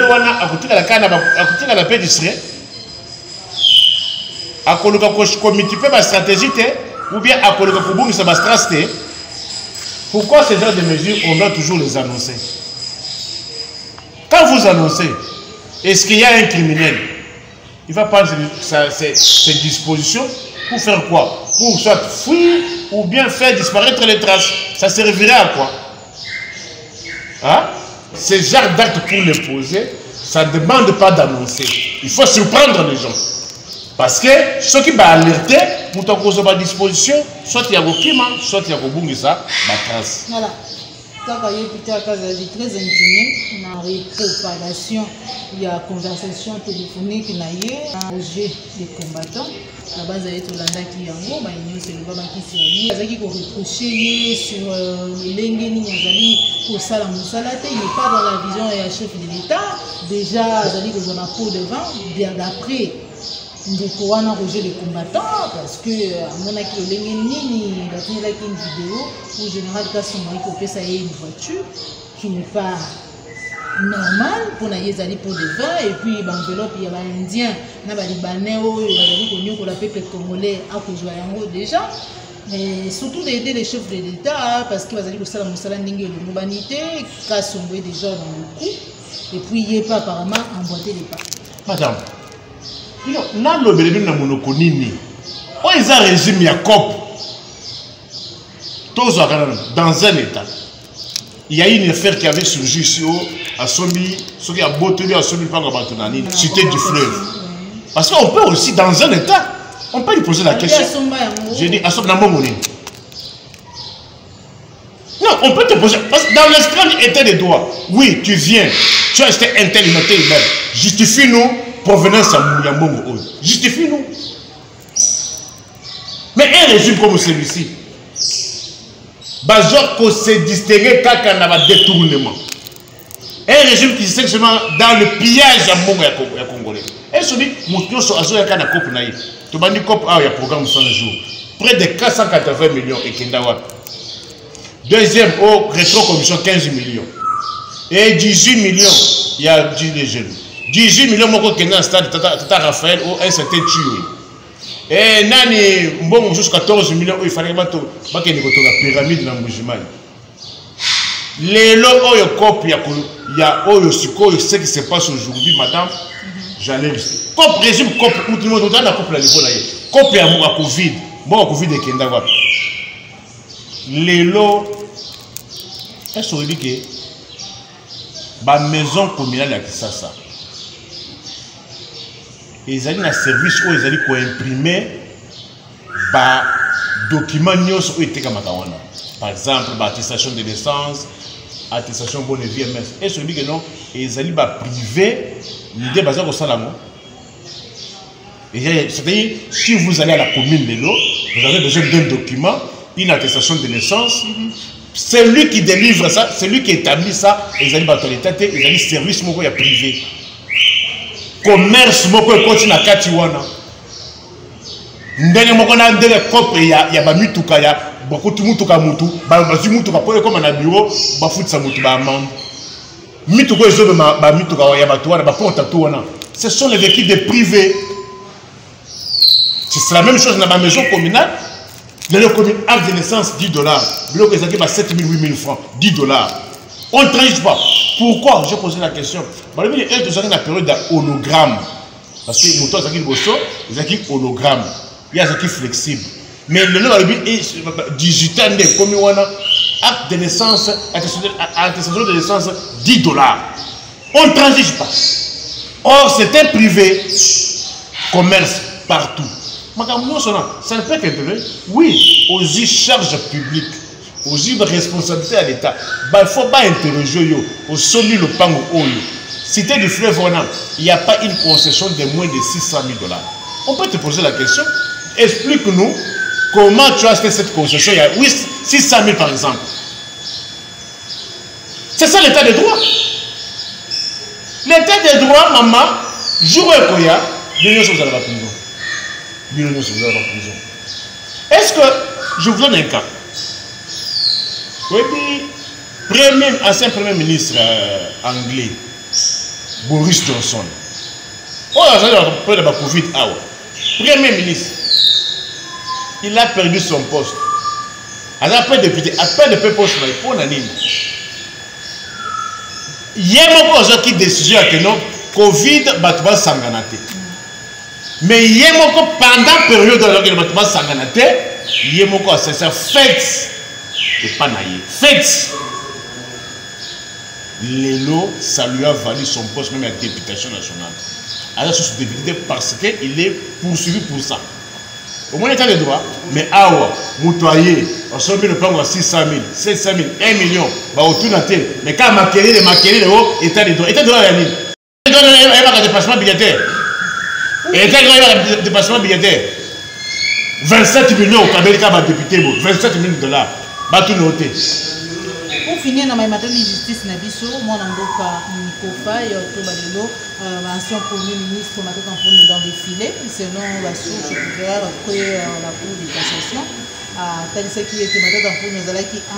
wana akutika la paix d'Israël, akoluka comité ba stratégie ou bien akoluka kubungisa ba stratégie. Pourquoi ces genre de mesures on doit toujours les annoncer? Quand vous annoncez, est-ce qu'il y a un criminel? Il va prendre ses dispositions pour faire quoi? Pour soit fuir ou bien faire disparaître les traces. Ça servirait à quoi? Hein? Ces genres d'actes pour les poser, ça ne demande pas d'annoncer. Il faut surprendre les gens. Parce que ceux qui vont alerter, pour ton cause de disposition, soit il y a un crime, soit il y a un ça, trace. Voilà. Quand il y a très intimé, dans la propagation, il y a conversation téléphonique, il y a un projet des combattants. La base est au Landa qui est en haut, il y a le Baba qui s'est allé. Il y a reproché sur l'Engeni, il pour ça, il n'est pas dans la vision et chef de l'État. Déjà, il y a un pot devant, bien d'après. Ndeko wana roger les combattants parce que amona ki olenge nini batina like une vidéo où général Kasumba il peut ça une voiture qui n'est pas normale pour na yezali pour devant et puis l'enveloppe il y a ba indien na ba libanais oyo bazali konyo ko la peuple congolais a kozwa yango déjà mais surtout d'aider les chefs de l'État parce que bazali ko sala musala ndenge le mobanité Kasumba déjà dans le coup et puis il est pas apparemment emboîté les pas. Madame na lobele na monoko nini o eza régime ya COP dans un état il y a une affaire qui avait surgi ici à Sombi ce qui a botté à Sombi par Batonani cité du fleuve parce qu'on peut aussi dans un état on peut lui poser la question j'ai dit à Sombi na momoni non on peut te poser parce que dans l'esprit état des droits oui tu viens tu as acheté un tel immeuble justifie-nous provenance à Mouyambongo. Justifie-nous. Mais un régime comme celui-ci, Bajoko s'est distingué quand on a un détournement. Un régime qui s'est seulement dans le pillage à Mongo et Congolais. Et celui qui a un COP naïf. Tu m'as dit COP, il y a un programme 100 jours. Près de 480 millions et Kendawa. Deuxième, au rétro-commission 15 millions. Et 18 millions, il y a 10 jeunes. 18 millions qui sont stade Tata Raphaël ou un certain tué. Et nani mbongo jusqu'à 14 millions il fallait que la pyramide dans Mujimai. Les lots oyo cop ya oyo siko ce qui se passe aujourd'hui madame j'allais cop régime cop tout le monde dans la couple à niveau là. Cop ya mo Covid, mo Covid de kenda wa. Les lots est sur dit que ba maison communale à Kisasa. Ils allaient dans le service où ils allaient imprimer des documents qui étaient comme par exemple, attestation de naissance, attestation de bonne vie, et celui que non, ils allaient priver l'idée basée sur ça. C'est-à-dire, si vous allez à la commune de l'eau, vous avez besoin d'un document, une attestation de naissance. C'est lui qui délivre ça, c'est lui qui établit ça, ils allaient dans l'État, ils allaient service privé. Commerce moko continue na kati wana ndenge moko na ndenge kope ya ba mituka beaucoup de mutuka mutu, bazu mutuka pour comme un bureau, bafout sa mutu ba amende. Mituka ezo ba mituka ya batoana ba porte tout on. Ce sont les véhicules de privés. C'est la même chose dans ma maison communale. Dans le commune acte de naissance $10. Le que ça 7 000 8 000 francs, $10. On ne transige pas. Pourquoi? J'ai posé la question. Bah, le est de la période d'hologramme. Parce que nous avons des hologramme. Il y a des flexibles. Mais le nom est digital, comme on a acte de naissance, attestation de naissance, $10. On ne transige pas. Or, c'est un privé, commerce partout. Ça ne peut qu'être oui, aux charges publiques, aux responsabilités à l'État. Il ne faut pas interroger au sommet le pango. Cité du fleuve, il n'y a pas une concession de moins de $600 000. On peut te poser la question. Explique-nous comment tu as fait cette concession. Il y a 600 000 par exemple. C'est ça l'état de droit. L'état de droit, maman, jour et koya, l'union sur la prison. Est-ce que je vous donne un cas? Oui, ancien premier ministre anglais, Boris Johnson. Oh, ça a de la Covid. Premier ministre, il a perdu son poste. Après député, après le poste, pour l'année. Il y a une chose qui décide que non, Covid va s'engager. Mais il y a pendant la période de la sanganate, il y a c'est ça, fête. Et pas naïe. Fête. Lélo, ça lui a valu son poste même à la députation nationale. Alors, sous député parce qu'il est poursuivi pour ça. Au moins, l'état de droit, mais awa, moutoyer, on s'en met le plan à 600 000, 700 000, 1 million, bah, autour de la tête. Mais quand maquiller le haut, état de droit, état de droit, il y a un dépassement budgétaire. Et il y a un dépassement budgétaire. 27 millions au Kabelika va député, $27 millions. Va tout noter. Pour finir, dans ma maternité de justice, moi, je suis ancien premier ministre, dans le filet, selon la source ouverte après la Cour de cassation. Tel ce qui était qui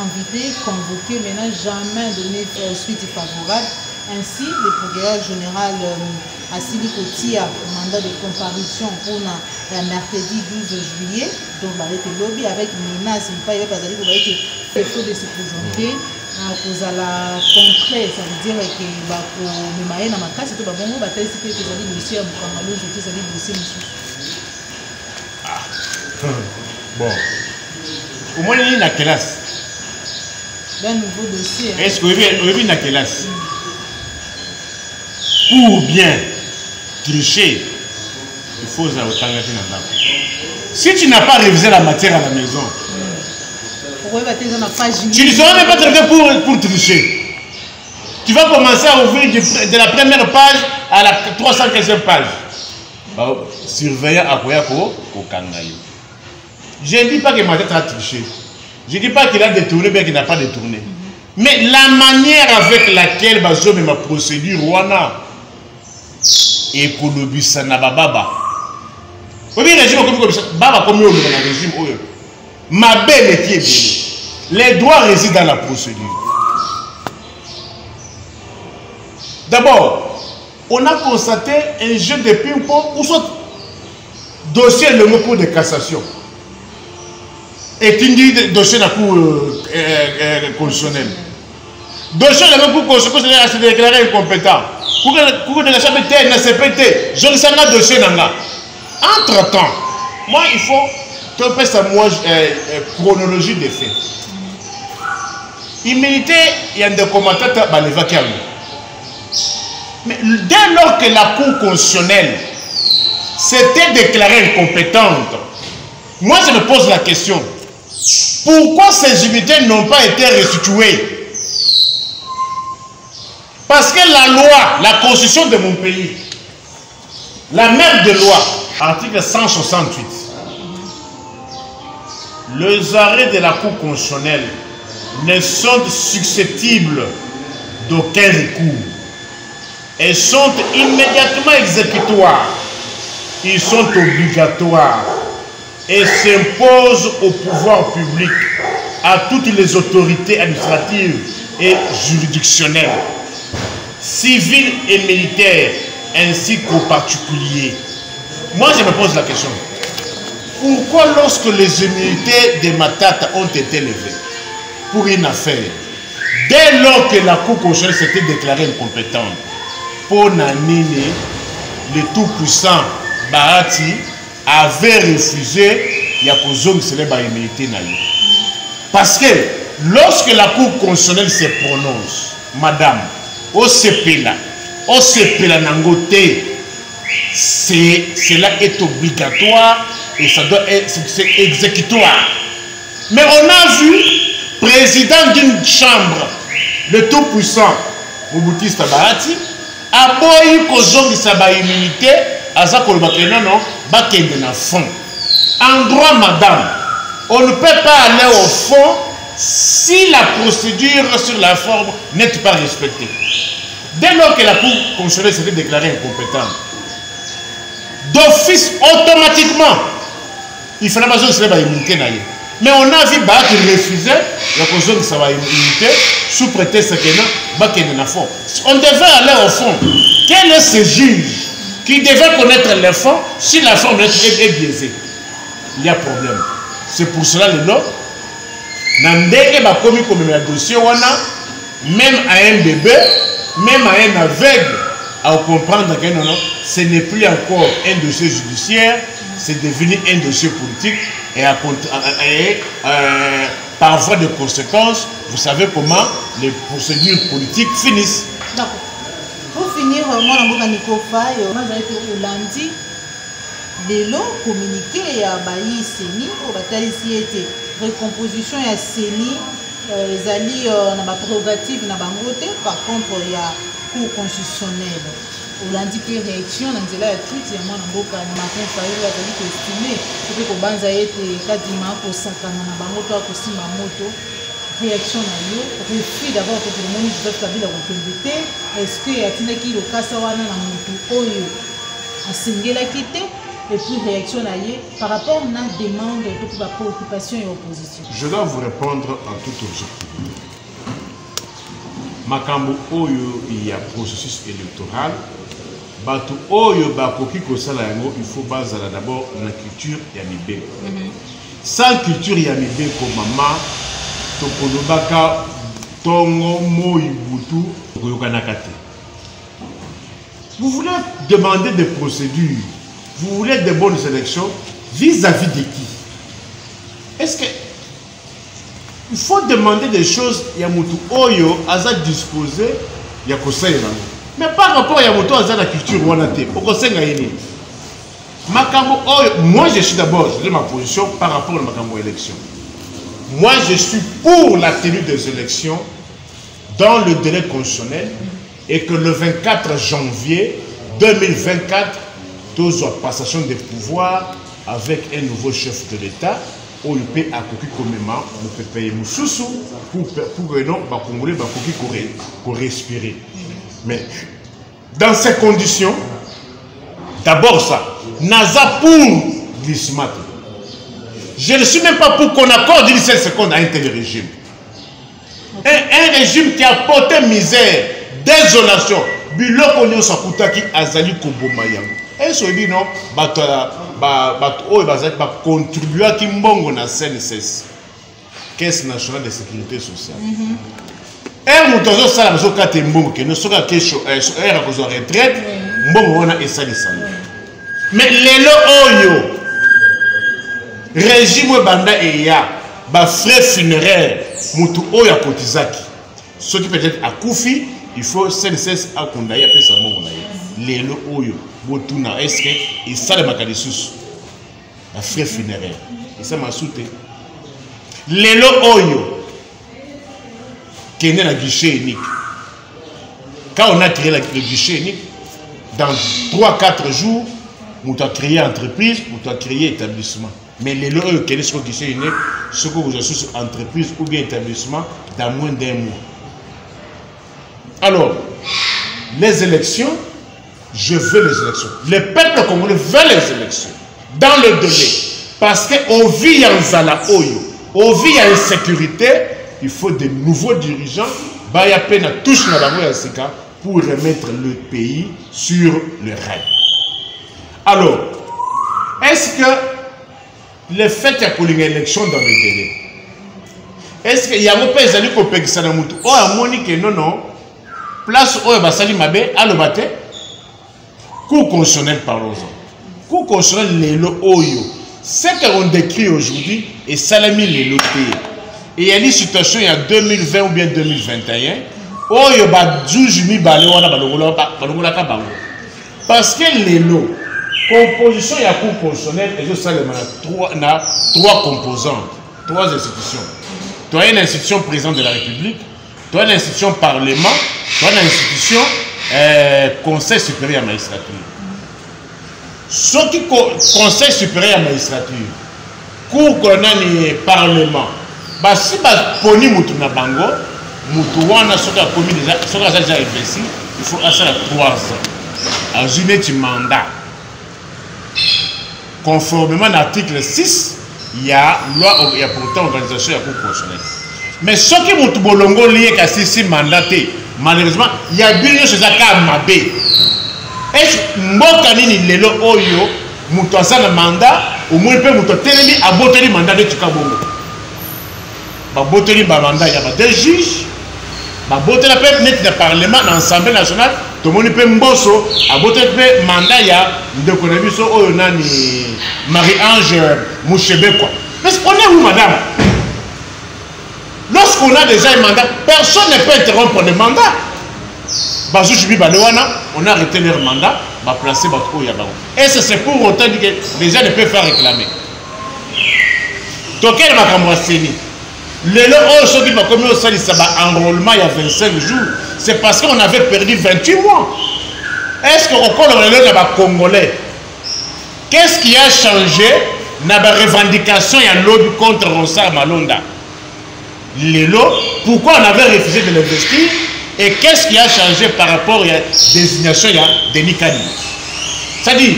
invité, convoqué, maintenant jamais donné suite favorable. Ainsi, le procureur général Assili Kotia, mandat de comparution pour mercredi 12 juillet, donc le lobby avec menace, il n'y a pas il faut de se présenter aux la concret, ça veut dire que le maïs dans ma classe, c'est tout bon, on va tester que les dossiers à Mukamalo, je fais des dossiers. Bon, au moins il y a une classe. Un nouveau dossier. Est-ce que vous avez une classe? Pour bien tricher, il faut autant. Si tu n'as pas révisé la matière à la maison, tu ne seras même pas traité pour tricher. Tu vas commencer à ouvrir de la première page à la 315e page. Surveillant à Koyako au Kangayo. Je ne dis pas que ma tête a triché. Je ne dis pas qu'il a détourné, bien qu'il n'a pas détourné. Mais la manière avec laquelle ma procédure, Rwanda, et Kolobisa Nababa. Vous voyez, le régime comme le régime, ma belle métier, les droits résident dans la procédure. D'abord, on a constaté un jeu de ping-pong ou soit dossier le mot Cour de cassation. Et tu dis dossier de la Cour constitutionnelle. Dossier de la Cour constitutionnelle a se déclaré incompétent. Cour de la Chambre de la CPT, je ne sais pas dossier d'anga. Entre-temps, moi, il faut que je fasse chronologie des faits. Immunité, il y a des commentateurs qui l'évacuent. Mais dès lors que la Cour constitutionnelle s'était déclarée incompétente, moi, je me pose la question. Pourquoi ces immunités n'ont pas été restituées? Parce que la loi, la constitution de mon pays, la mère de loi, article 168, les arrêts de la Cour constitutionnelle ne sont susceptibles d'aucun recours et sont immédiatement exécutoires. Ils sont obligatoires. et s'impose au pouvoir public, à toutes les autorités administratives et juridictionnelles, civiles et militaires, ainsi qu'aux particuliers. Moi, je me pose la question. Pourquoi lorsque les immunités des Matata ont été levées pour une affaire, dès lors que la Cour constitutionnelle s'était déclarée incompétente, pour Nanini, le tout-puissant Bahati avait refusé l'immunité. Parce que lorsque la Cour constitutionnelle se prononce, Madame, au CPLA Nangote, cela est obligatoire et ça doit être exécutoire. Mais on a vu, président d'une chambre, le tout-puissant Moubutista Bahati, a boyi kozongisa ba immunité, aza kolobake non, bakende na fond. En droit, madame, on ne peut pas aller au fond si la procédure sur la forme n'est pas respectée. Dès lors que la Cour constitutionnelle s'était déclarée incompétente, d'office, automatiquement, il fallait pas que la immunité. Mais on a vu Bahati refuser la cause de sa immunité sous prétexte que non, on devait aller au fond. Quel est ce juge qui devait connaître le fond si la forme est biaisée? Il y a problème. C'est pour cela le lot. Nandeke ba commis comme un dossier même à un bébé, même à un aveugle, à comprendre que non, ce n'est plus encore un dossier judiciaire, c'est devenu un dossier politique et par voie de conséquence, vous savez comment les procédures politiques finissent. D'accord. Pour finir, moi, je suis au lundi. Les lots communiqués à Bayi Seni, au Batalisi était recomposition et Seni, les alliés dans ma prérogative, dans ma montée. Par contre, il y a cours constitutionnel. Au lundi, il y a une réaction, dans la tweet, il y a un boka, il m'a fait estimé, que Banza était quasiment au Sakana, dans ma moto, aussi ma moto. Réaction à l'eau, refus d'abord que le monde Joseph Kabila reconduité. Est-ce qu'il y a le Kassawana dans mon moto, Oyo, à Singela quitté? Et puis réaction à par rapport à la demande de la préoccupation et opposition. Je dois vous répondre en toute objectivité. Makambo Oyo, il y a processus électoral. Batu Oyo, Bakoki Kosala Yango, il faut baser d'abord la culture Yamibé. Sans culture Yamibé comme maman, Tokolobaka, Tongo, Moïbutu, Goyokanakate. Vous voulez demander des procédures, vous voulez des bonnes élections vis-à-vis de qui? Est-ce que il faut demander des choses, Yamutu Oyo, Aza disposé, Yakosei. Mais par rapport à Yamutu Aza la culture Wanate, Okosei Ngaïni. Makambo Oyo, moi je suis d'abord, je dis ma position par rapport à Makambo élection. Moi je suis pour la tenue des élections dans le délai constitutionnel et que le 24 janvier 2024, la passation des pouvoirs avec un nouveau chef de l'État, où il peut accomplir communément, on peut payer Moussoussou pour que non, les Congolais pour respirer. Mais dans ces conditions, d'abord ça, Naza pour glissement. Je ne suis même pas pour qu'on accorde 17 secondes à un tel régime. Un régime qui a porté misère, désolation, biloko nyo sakutaki azali kobomaya. Et ce dit non, contribuer à Kimbongo na CNSS, Caisse nationale de sécurité sociale. Et nous avons ça la maison kate mbongo que nous sommes à question à cause de retraite, mbongo on a essayé ça. Mais les oyo régime banda et ya ba frais funéraires mutu oya kotizaki. Ce qui peut être à Koufi, il faut CNSS à Kondaï après ça mbongo na les oyo botuna est-ce que il ça le makalisus la frais funéraire et ça m'a sauté les oyo qui est la guichet unique. Quand on a créé le guichet unique, dans 3-4 jours on a créé entreprise, on a créé établissement. Mais les lois qui sont guichet unique, ce que vous avez sur entreprise ou bien établissement dans moins d'un mois. Alors les élections, je veux les élections. Le peuple congolais veut les élections. Dans le délai. Parce qu'on vit en Zala Oyo, on vit en insécurité, il faut de nouveaux dirigeants, il y a peine à toucher la Sika pour remettre le pays sur le rail. Alors, est-ce que le fait qu'il y ait une élection dans le délai, est-ce qu'il y a un peu de gens qui ont dit que non, place où il y a Sali Mabé, à le battre, cours constitutionnel parlons-en. Cours constitutionnel, les Oyo. Ce qu'on décrit aujourd'hui est Salami les lotés. Et il y a une situation il y a 2020 ou bien 2021 où il y a 12 000 parce que les lots, composition il y a cours constitutionnel et je sais trois composantes, trois institutions. Tu as une institution présidente de la République, tu as une institution parlement, tu as une institution conseil supérieur à la magistrature. Ce qui conseil supérieur à la magistrature, cour colonel parlement, si tu as poni mutu na bango, mutu wana soki a commis déjà, soki a déjà investi, il faut assurer 3 ans. À juillet du mandat. Conformément à l'article 6, il y a loi, il y a pourtant organisation de la cour constitutionnelle. Mais ce qui mutu bolongo lié à 6 mandatés, malheureusement, il y a bien chez Zaka Mabé. Est-ce que Mbokanini lelo oyo mutu asana mandat au moins peut mutu telemi aboteli mandat de Tukabongo. Ba boteli ba mandat ya ba deux juges, ba boteli pe net de parlement dans l'Assemblée nationale, to moni pe mboso aboteli pe mandat ya ndeko na biso oyo nani Marie-Ange Mouchebe quoi. Mais on est où madame? Lorsqu'on a déjà un mandat, personne ne peut interrompre le mandat. On a arrêté leur mandat, on a placé votre oya. Et c'est pour autant que les gens ne peuvent pas réclamer. Donc, quel est le lot qui va commis au salut, ça va enrôlement il y a 25 jours. C'est parce qu'on avait perdu 28 mois. Est-ce qu'on connaît le lot congolais? Qu'est-ce qui a changé dans la revendication et lobby contre Ronsard Malonda? Les lots, pourquoi on avait refusé de l'investir? Et qu'est-ce qui a changé par rapport à la désignation de Denis Kadima? C'est-à-dire,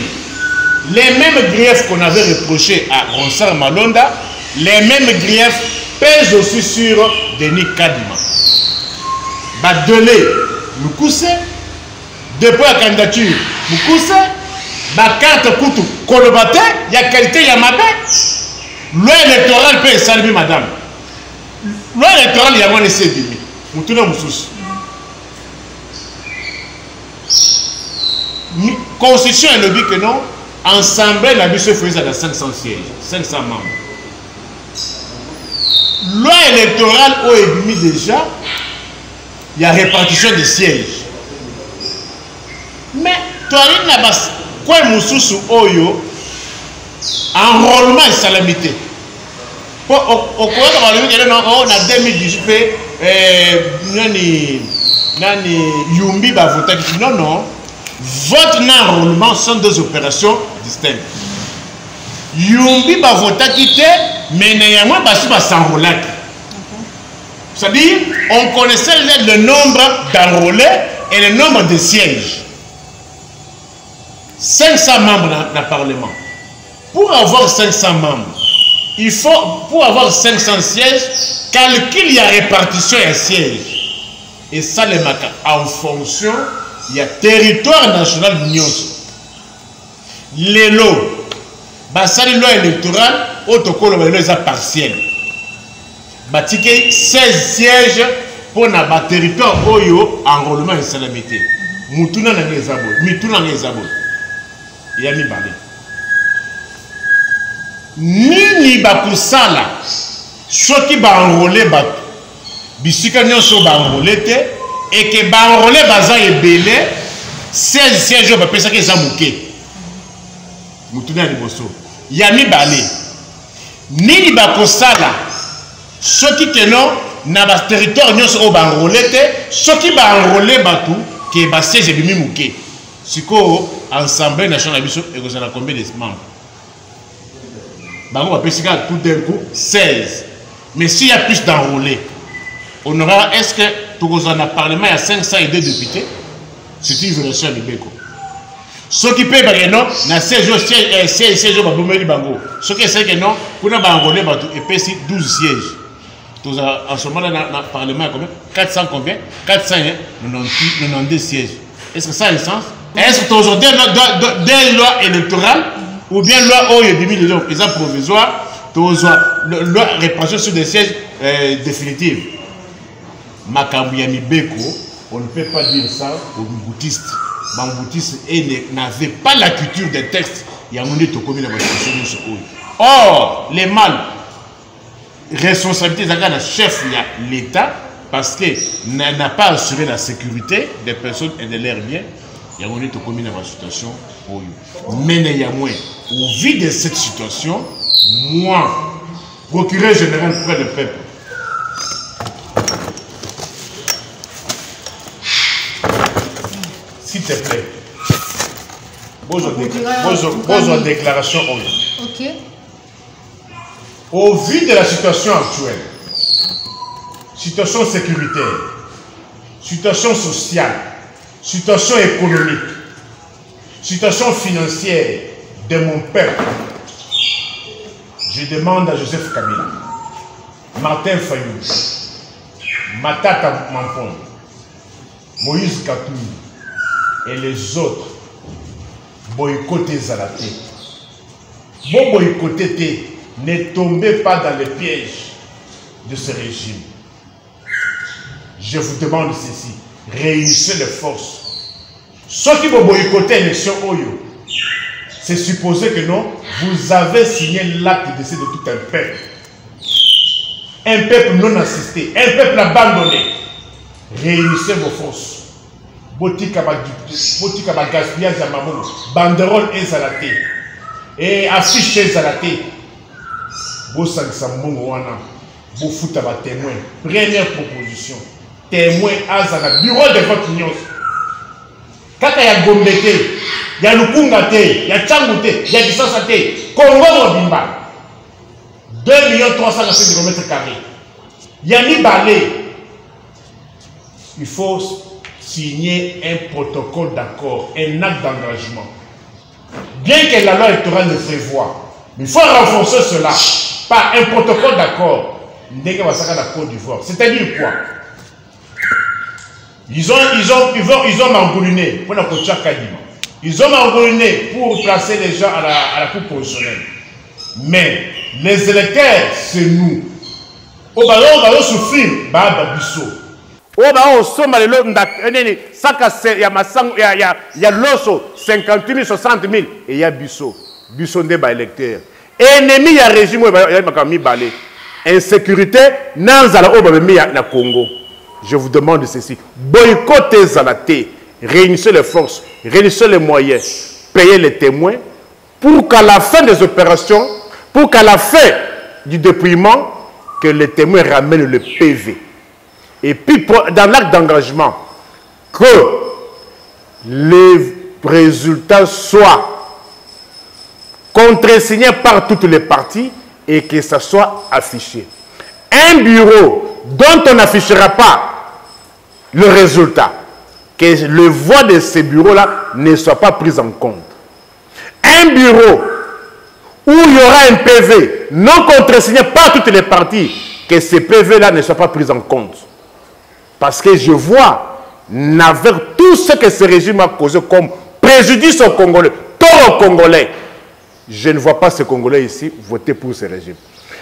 les mêmes griefs qu'on avait reprochés à Ronsard Malonda, les mêmes griefs pèsent aussi sur Denis Kadima. Badele, Moukousse, depuis la candidature, Moukousse, carte Koutou, Kolobate, il y a qualité, il y a ma bête. Loi électorale peut saluer madame. Loi électorale, il y a moins de CDI. Moutouna Moussous. Constitution est le but que non, ensemble, la mission faisait à 500 sièges, 500 membres. Loi électorale au EBIMI déjà, il y a répartition des sièges. Mais, toi, il y a quoi Moussous Oyo, enrôlement et salamité. Au cours de on a 2018, Yumbi va voter. Non. Vote n'enrôlement sont deux opérations distinctes. Yumbi va voter quitter, mais néanmoins, va s'enrôler. C'est-à-dire, on connaissait le nombre d'enrôlés et le nombre de sièges. 500 membres dans le Parlement. Pour avoir 500 membres, il faut, pour avoir 500 sièges, calculer la répartition et sièges. Et ça, les maca, en fonction, il y a territoire national d'Union. Les lots, les lois électorales, autocolles, les lois partielles. Batike 16 sièges pour na territoire oyo enrôlement et salamité. Mutuna na ngezabo, mituna ngezabo. Ya mibale. Nini bakusala soki ba enrôler bato. Bisika nyonso ba enrôler te et que ba enrôler baza ebele 16 sièges ba pesa ke zamuke. Mutuna liboso. Ya mibale. Nini bakusala soki que non na ba territoire nyonso o ba enrôler te soki ba enrôler bato ke ba siège bimi muke. Siko Assemblée nationale biso et vous avez combien de membres? On va pécifier tout d'un coup 16. Mais s'il y a plus d'enrôlés, on aura, est-ce que tout le Parlement il y a 502 députés? C'est une version de Beko. Ce qui peut être non, na siège babomeli bango. Ce qui est que non, pour na bangolais et puis 12 sièges. Tous en ce moment là dans le parlement combien 400 combien 492 sièges. Est-ce que ça a un sens? Est-ce que aujourd'hui des lois électorales ou bien loi oh il y a 2000 millions ils ont provisoire, loi répartition sur des sièges définitifs. Makambuyami Beko, on ne peut pas dire ça aux bouddhistes. Bouddhistes n'avaient pas la culture des textes. Il y a un moment où or, les mâles, responsabilité de chef de l'État, parce qu'il n'a pas assuré la sécurité des personnes et de leurs biens. Il y a un moment où il y a une situation. Mais il y a moins. Au vu de cette situation, moi, procureur général près du peuple, s'il te plaît, bonne déclaration. Ok. Au vu de la situation actuelle, situation sécuritaire, situation sociale, situation économique, situation financière de mon peuple, je demande à Joseph Kabila, Martin Fayulu, Matata Mampon, Moïse Katumbi et les autres boycotter Zalaté. Bon boycotter, ne tombez pas dans les pièges de ce régime. Je vous demande ceci, réunissez les forces. Ceux qui vont boycotter l'élection Oyo, c'est supposé que non, vous avez signé l'acte de décès de tout un peuple. Un peuple non assisté, un peuple abandonné. Réunissez vos forces. Botika ba gaspillage à mamono, banderole et zalaté, et affiche zalaté. Bosangisa mbongo wana, bofuta ba témoin. Première proposition, témoin azala bureau de votre union. Kaka ya gombete, ya lukunga te, ya changu te, ya kisasa te, Congo mobimba. 2 300 km². Ya mi balé. Il faut signer un protocole d'accord, un acte d'engagement. Bien que la loi électorale le prévoit, il faut renforcer cela par un protocole d'accord. C'est-à-dire quoi? Ils ont mangouliné pour la culture Kadima. Ils ont mangouliné pour placer les gens à la coupe professionnelle. Mais les électeurs, c'est nous. Au ballon, on va souffrir, Baba Bissot. Oba osoma lelo ndakeni saka ya masango ya loso 50 000 60 000 et ya biso nde ba électeur ennemi ya régime ya makami balé insécurité nanzala oba bemi na Congo. Je vous demande ceci, boycottez Zalaté, réunissez les forces, réunissez les moyens, payez les témoins pour qu'à la fin des opérations, pour qu'à la fin du dépouillement, que les témoins ramènent le PV. Et puis, dans l'acte d'engagement, que les résultats soient contresignés par toutes les parties et que ça soit affiché. Un bureau dont on n'affichera pas le résultat, que le voix de ces bureaux-là ne soit pas pris en compte. Un bureau où il y aura un PV non contresigné par toutes les parties, que ces PV-là ne soient pas pris en compte. Parce que je vois, avec tout ce que ce régime a causé comme préjudice aux Congolais, tort aux Congolais, je ne vois pas ces Congolais ici voter pour ce régime.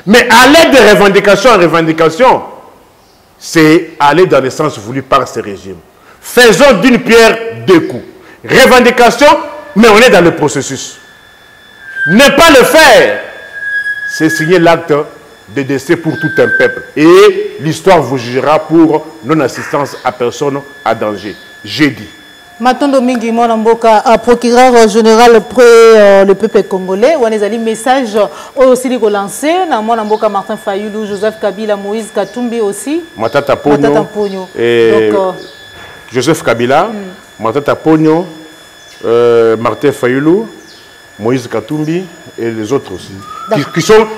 Mais à l'aide de revendication en revendication, c'est aller dans le sens voulu par ce régime. Faisons d'une pierre deux coups. Revendication, mais on est dans le processus. Ne pas le faire, c'est signer l'acte de décès pour tout un peuple. Et l'histoire vous jugera pour non-assistance à personne à danger. J'ai dit. Matondo Mingi Mwanamboka, procureur général près le peuple congolais, on a des messages aussi lancés, Mwanamboka Martin Fayulu, Joseph Kabila, Moïse Katumbi aussi. Matata Pogno. Donc, Joseph Kabila, Matata Pogno, Martin Fayulu, Moïse Katumbi et les autres aussi.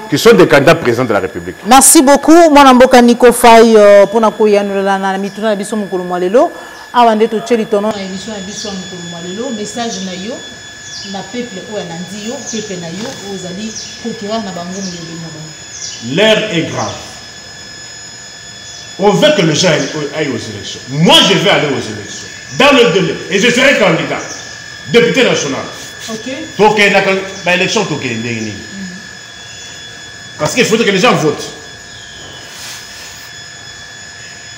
Qui sont des candidats présidents de la République. Merci beaucoup. Mwanamboka Nico Faye pour na koyanula na mituna biso mukulu mwalelo. Avant de tout chez ton nom à émission à Bisson Moukolomalo, message na yo, na peuple ou na ndio, peuple na yo, aux alliés, conquérant na bango moukolomalo. L'heure est grave. On veut que les gens aillent aux élections. Moi, je vais aller aux élections. Dans le délai. Et je serai candidat. Député national. Ok. Pour qu'il y ait une élection. Parce qu'il faut que les gens votent.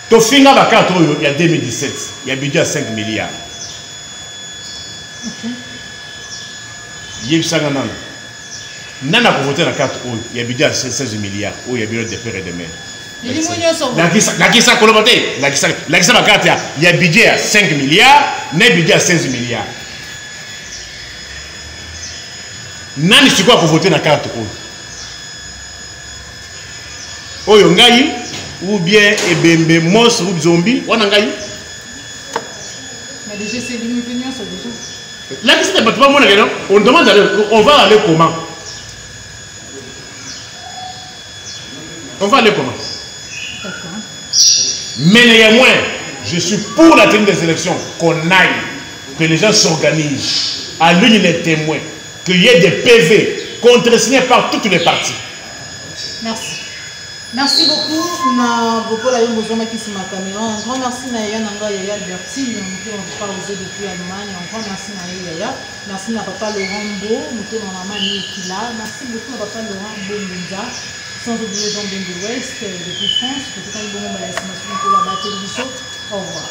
Tofinga Bakato, il y a 2017. Il y a budget à 5 milliards. Ok. Il y a eu 5 ans. Nana pour voter dans la carte, il y a budget à 16 milliards. Il y a budget de père et de mère. Il y a budget à 5 milliards, il y a budget à 16 milliards. Nani c'est quoi pour voter dans la carte? Oyo ngai ou bien ebembe monstre ou zombie, wana ngai. Mais déjà c'est limité sur déjà. Là qui c'est pas moi on demande d'aller, on va aller comment? On va aller comment? Mais néanmoins, je suis pour la tenue des élections, qu'on aille, que les gens s'organisent, allument les témoins, qu'il y ait des PV contresignés par toutes les parties. Merci. Merci beaucoup. Na beaucoup la yombo qui se ma caméra. Un grand merci na Yaya Nanga Yaya Albertine, qui on parle depuis Allemagne. Un grand merci na Yaya. Merci na papa Laurent Bo, nous na maman Nikila. Merci beaucoup na papa Laurent Bo Linda. Sans oublier Jean Ben de l'Ouest, depuis France, peut-être un bon moment à la estimation pour la télévision. Au revoir.